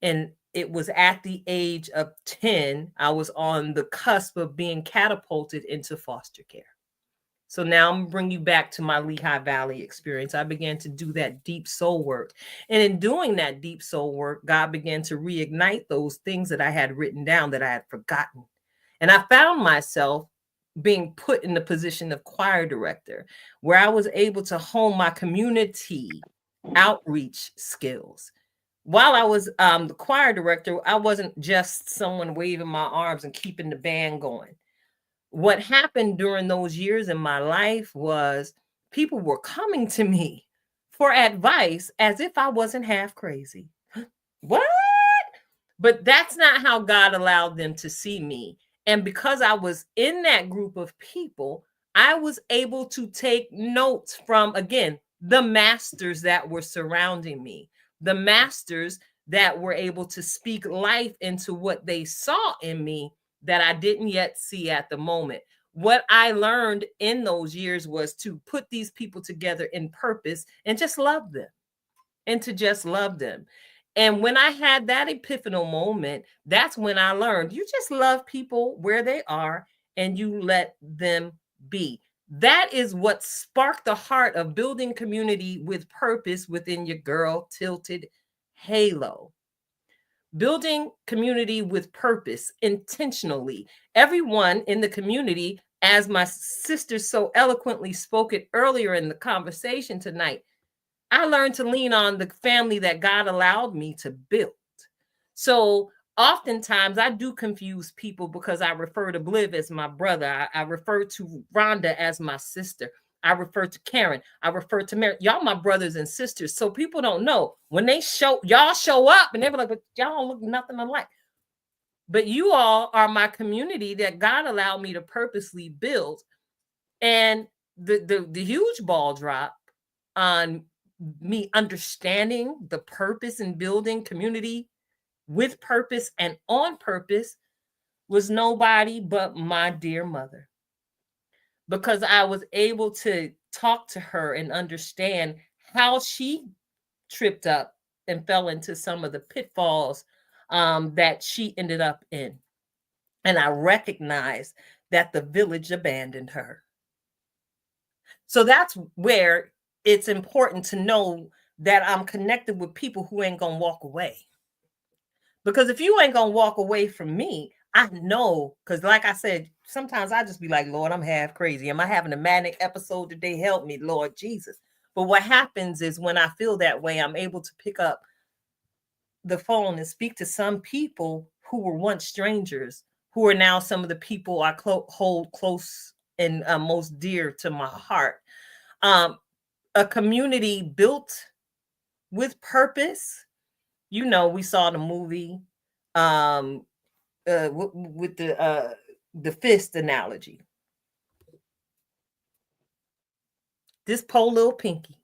And it was at the age of 10, I was on the cusp of being catapulted into foster care. So now I'm going to bring you back to my Lehigh Valley experience. I began to do that deep soul work. And in doing that deep soul work, God began to reignite those things that I had written down that I had forgotten. And I found myself being put in the position of choir director, where I was able to hone my community outreach skills. While I was the choir director, I wasn't just someone waving my arms and keeping the band going. What happened during those years in my life was people were coming to me for advice as if I wasn't half crazy. What? But that's not how God allowed them to see me. And because I was in that group of people, I was able to take notes from, again, the masters that were surrounding me, the masters that were able to speak life into what they saw in me that I didn't yet see at the moment. What I learned in those years was to put these people together in purpose and just love them, and to just love them. And when I had that epiphanal moment, that's when I learned you just love people where they are and you let them be. That is what sparked the heart of building community with purpose within your girl Tilted Halo. Building community with purpose intentionally. Everyone in the community, as my sister so eloquently spoke it earlier in the conversation tonight, I learned to lean on the family that God allowed me to build. So oftentimes I do confuse people because I refer to Bliv as my brother. I refer to Rhonda as my sister. I refer to Karen. I refer to Mary. Y'all my brothers and sisters. So people don't know. When y'all show up and they're like, but y'all don't look nothing alike. But you all are my community that God allowed me to purposely build. And the huge ball drop on me understanding the purpose in building community with purpose and on purpose was nobody but my dear mother. Because I was able to talk to her and understand how she tripped up and fell into some of the pitfalls that she ended up in. And I recognized that the village abandoned her. So that's where it's important to know that I'm connected with people who ain't gonna walk away. Because if you ain't gonna walk away from me, I know, because like I said, sometimes I just be like, Lord, I'm half crazy. Am I having a manic episode today? Help me, Lord Jesus. But what happens is when I feel that way, I'm able to pick up the phone and speak to some people who were once strangers, who are now some of the people I hold close and most dear to my heart. A community built with purpose. You know, we saw the movie with the fist analogy. This poor little pinky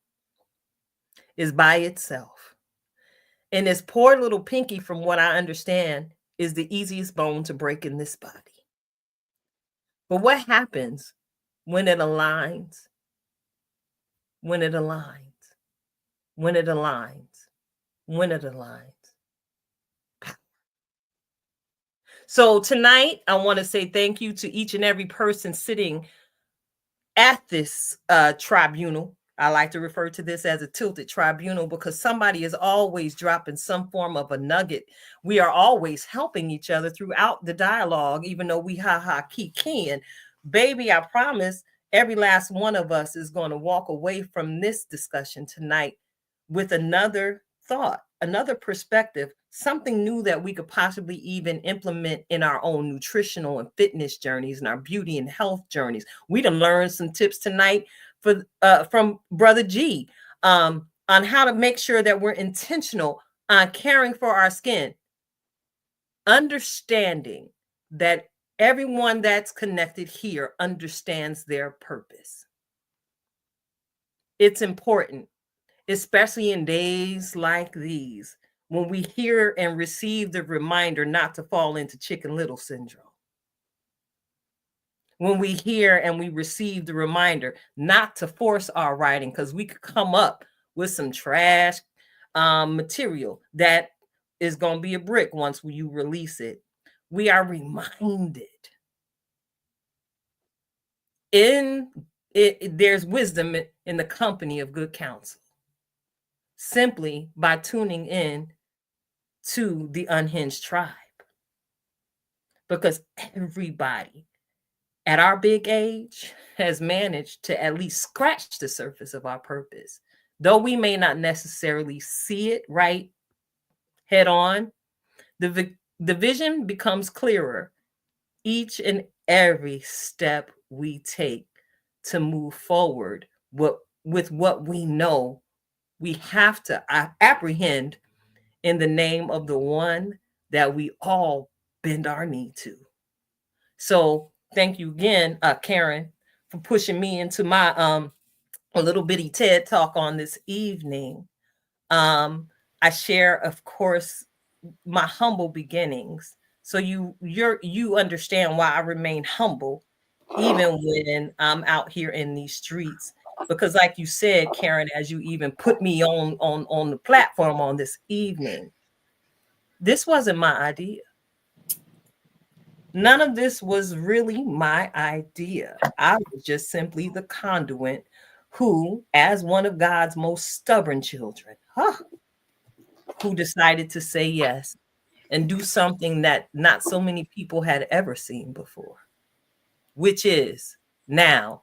is by itself. And this poor little pinky, from what I understand, is the easiest bone to break in this body. But what happens when it aligns? When it aligns? When it aligns? When it aligns? So tonight, I want to say thank you to each and every person sitting at this tribunal. I like to refer to this as a tilted tribunal because somebody is always dropping some form of a nugget. We are always helping each other throughout the dialogue, even though we kiki. And baby, I promise every last one of us is going to walk away from this discussion tonight with another thought, another perspective, something new that we could possibly even implement in our own nutritional and fitness journeys and our beauty and health journeys. We done learned some tips tonight from Brother G on how to make sure that we're intentional on caring for our skin, understanding that everyone that's connected here understands their purpose. It's important, especially in days like these, when we hear and receive the reminder not to fall into Chicken Little syndrome. When we hear and we receive the reminder not to force our writing, because we could come up with some trash material that is going to be a brick once you release it. We are reminded there's wisdom in the company of good counsel, simply by tuning in to the Unhinged tribe. Because everybody at our big age has managed to at least scratch the surface of our purpose. Though we may not necessarily see it right head on, the vision becomes clearer each and every step we take to move forward with what we know we have to apprehend in the name of the one that we all bend our knee to. So thank you again, Karen, for pushing me into my a little bitty TED talk on this evening. I share, of course, my humble beginnings. So you understand why I remain humble, even when I'm out here in these streets. Because like you said, Karen, as you even put me on the platform on this evening, this wasn't my idea. None of this was really my idea. I was just simply the conduit who, as one of God's most stubborn children, who decided to say yes and do something that not so many people had ever seen before, which is now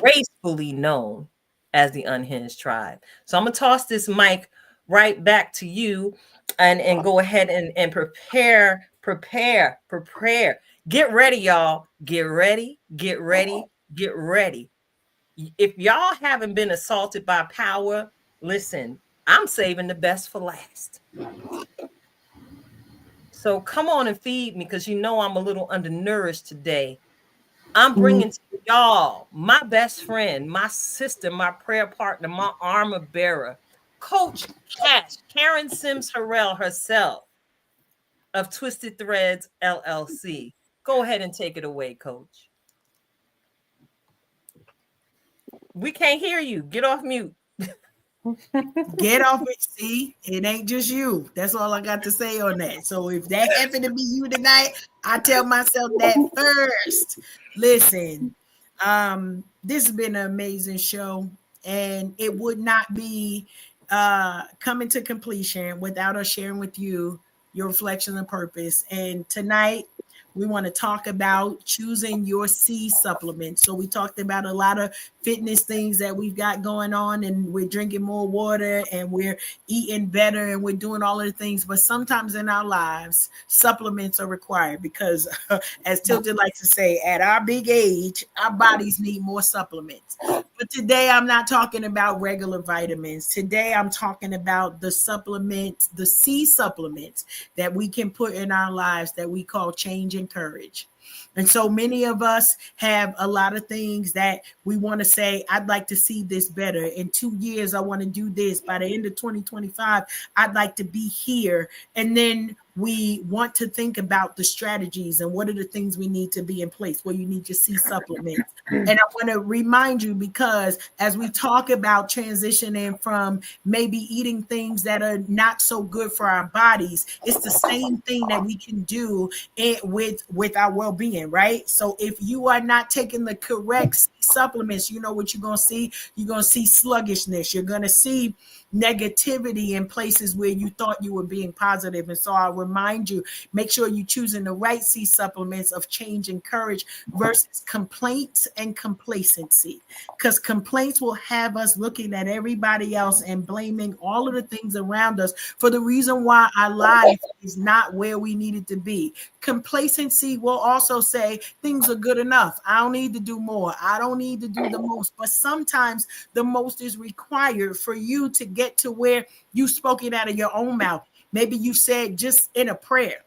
gracefully known as the Unhinged Tribe. So I'm gonna toss this mic right back to you and go ahead and prepare. Get ready, y'all. Get ready, get ready, get ready. If y'all haven't been assaulted by power, listen, I'm saving the best for last. So come on and feed me because you know I'm a little undernourished today. I'm bringing to y'all my best friend, my sister, my prayer partner, my armor bearer, Coach Cash, Karen Sims Harrell herself of Twisted Threads LLC. Go ahead and take it away, Coach. We can't hear you. Get off mute. Get off it. See, it ain't just you. That's all I got to say on that. So if that happened to be you tonight, I tell myself that first. Listen, this has been an amazing show, and it would not be coming to completion without us sharing with you your reflection and purpose. And tonight, we want to talk about choosing your C supplement. So we talked about a lot of fitness things that we've got going on, and we're drinking more water and we're eating better and we're doing all of the things. But sometimes in our lives, supplements are required because as Tilted likes to say, at our big age, our bodies need more supplements. But today I'm not talking about regular vitamins. Today I'm talking about the supplements, the C supplements that we can put in our lives that we call change and courage. And so many of us have a lot of things that we want to say, I'd like to see this better. In 2 years, I want to do this. By the end of 2025, I'd like to be here. And then we want to think about the strategies and what are the things we need to be in place where you need to see supplements. And I want to remind you, because as we talk about transitioning from maybe eating things that are not so good for our bodies, it's the same thing that we can do with our well-being, right? So if you are not taking the correct supplements, you know what you're going to see? You're going to see sluggishness. You're going to see negativity in places where you thought you were being positive. And so I'll remind you, make sure you're choosing the right C supplements of change and courage versus complaints and complacency, because complaints will have us looking at everybody else and blaming all of the things around us for the reason why our life is not where we need it to be. Complacency will also say things are good enough. I don't need to do more. I don't need to do the most. But sometimes the most is required for you to get to where you spoke it out of your own mouth. Maybe you said just in a prayer.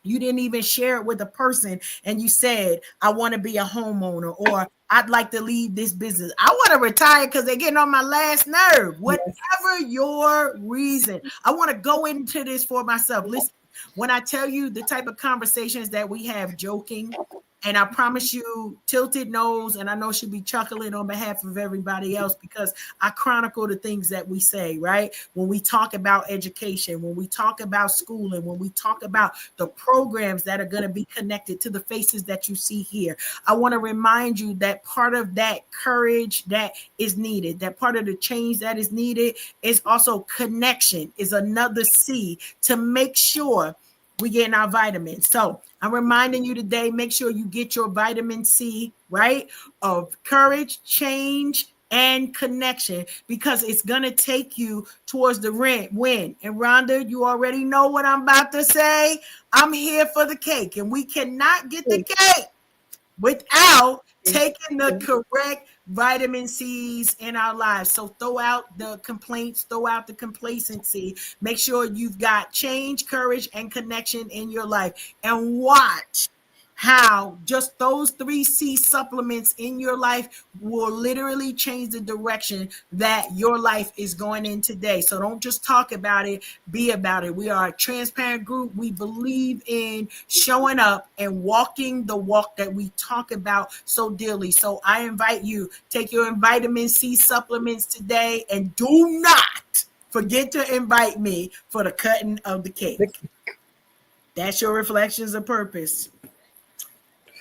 You didn't even share it with a person, and you said, I want to be a homeowner, or I'd like to leave this business. I want to retire because they're getting on my last nerve. Whatever your reason, I want to go into this for myself. Listen, when I tell you the type of conversations that we have joking, and I promise you, Tilted knows, and I know she'll be chuckling on behalf of everybody else because I chronicle the things that we say, right? When we talk about education, when we talk about schooling, when we talk about the programs that are going to be connected to the faces that you see here, I want to remind you that part of that courage that is needed, that part of the change that is needed is also connection, is another C to make sure we getting our vitamins. So I'm reminding you today, make sure you get your vitamin C, right? Of courage, change, and connection, because it's going to take you towards the win. And Rhonda, you already know what I'm about to say. I'm here for the cake, and we cannot get the cake without taking the correct vitamin C's in our lives. So throw out the complaints, throw out the complacency. Make sure you've got change, courage, and connection in your life. And watch how just those 3 C supplements in your life will literally change the direction that your life is going in today. So don't just talk about it, be about it. We are a transparent group. We believe in showing up and walking the walk that we talk about so dearly. So I invite you, take your vitamin C supplements today, and do not forget to invite me for the cutting of the cake. That's your reflections of purpose.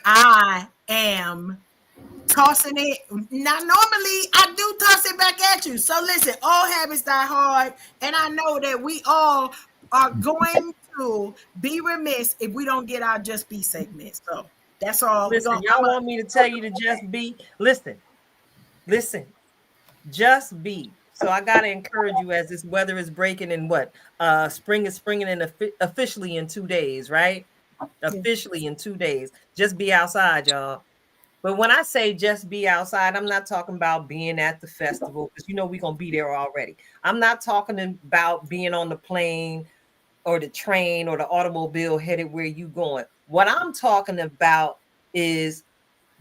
I am tossing it. Now, normally I do toss it back at you. So listen, all habits die hard, and I know that we all are going to be remiss if we don't get our just be segment. So that's all. We're Listen, gonna. y'all want me to tell you to just be? Listen, just be. So I gotta encourage you as this weather is breaking and what? Spring is springing in officially in 2 days, right? Officially in 2 days. Just be outside, y'all. But when I say just be outside, I'm not talking about being at the festival because you know we're gonna be there already. I'm not talking about being on the plane or the train or the automobile headed where you going. What I'm talking about is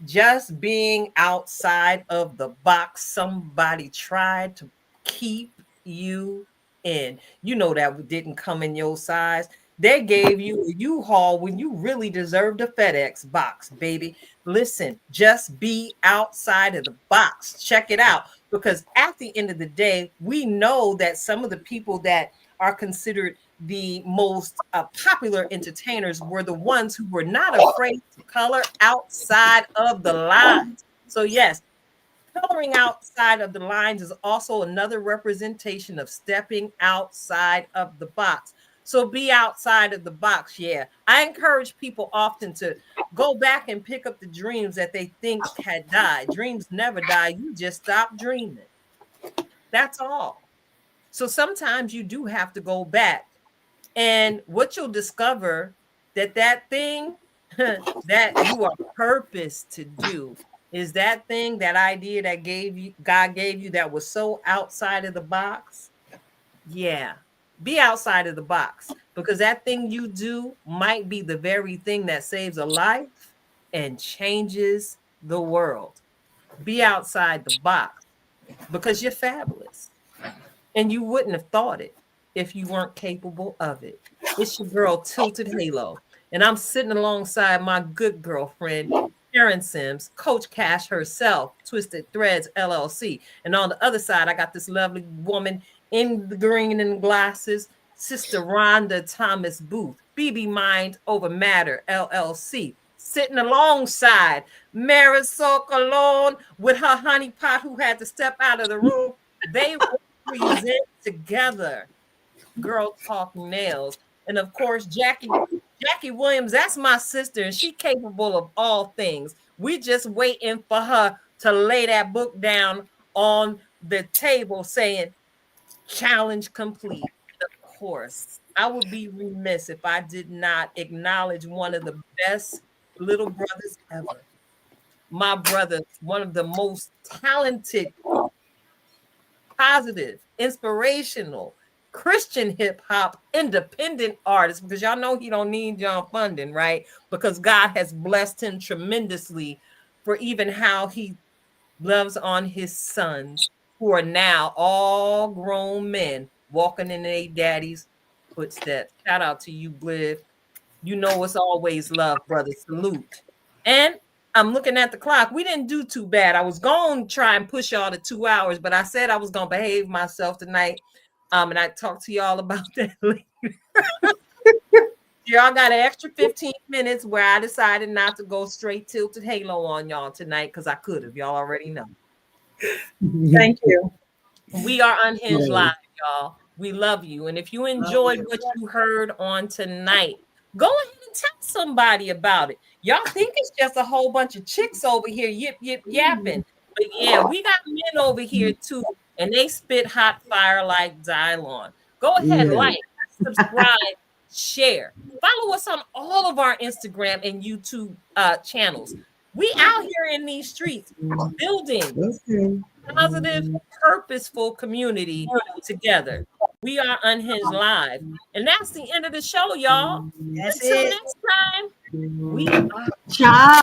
just being outside of the box somebody tried to keep you in. You know that didn't come in your size. They gave you a U-Haul when you really deserved a FedEx box, baby. Listen, just be outside of the box. Check it out. Because at the end of the day, we know that some of the people that are considered the most popular entertainers were the ones who were not afraid to color outside of the lines. So, yes, coloring outside of the lines is also another representation of stepping outside of the box. So, be outside of the box. Yeah. I encourage people often to go back and pick up the dreams that they think had died. Dreams never die. You just stop dreaming. That's all. So, sometimes you do have to go back. And what you'll discover that thing that you are purposed to do is that thing, that idea that God gave you that was so outside of the box. Yeah. Be outside of the box because that thing you do might be the very thing that saves a life and changes the world. Be outside the box because you're fabulous. And you wouldn't have thought it if you weren't capable of it. It's your girl, Tilted Halo. And I'm sitting alongside my good girlfriend, Karen Sims, Coach Cash herself, Twisted Threads LLC. And on the other side, I got this lovely woman in the green and glasses, Sister Rhonda Thomas Booth, BB Mind Over Matter LLC. Sitting alongside Marisol Colon with her honeypot who had to step out of the room. They present together Girl Talk Nails. And of course, Jackie Williams, that's my sister, and she's capable of all things. We just waiting for her to lay that book down on the table saying, challenge complete. And of course, I would be remiss if I did not acknowledge one of the best little brothers ever. My brother, one of the most talented, positive, inspirational, Christian hip hop independent artist, because y'all know he don't need y'all funding, right? Because God has blessed him tremendously for even how he loves on his sons who are now all grown men walking in their daddy's footsteps. Shout out to you, Bliv. You know it's always love, brother. Salute. And I'm looking at the clock. We didn't do too bad. I was going to try and push y'all to 2 hours, but I said I was going to behave myself tonight. And I talked to y'all about that later. Y'all got an extra 15 minutes where I decided not to go straight tilted halo on y'all tonight because I could have. Y'all already know. Thank you. We are Unhinged Live, y'all. We love you. And if you enjoyed what you heard on tonight, go ahead and tell somebody about it. Y'all think it's just a whole bunch of chicks over here yip, yip, yapping. But yeah, we got men over here too, and they spit hot fire like Dylon. Go ahead, like, subscribe, share. Follow us on all of our Instagram and YouTube channels. We out here in these streets building positive, purposeful community together. We are Unhinged Live. And that's the end of the show, y'all. That's Until it. next time, we are. Ciao.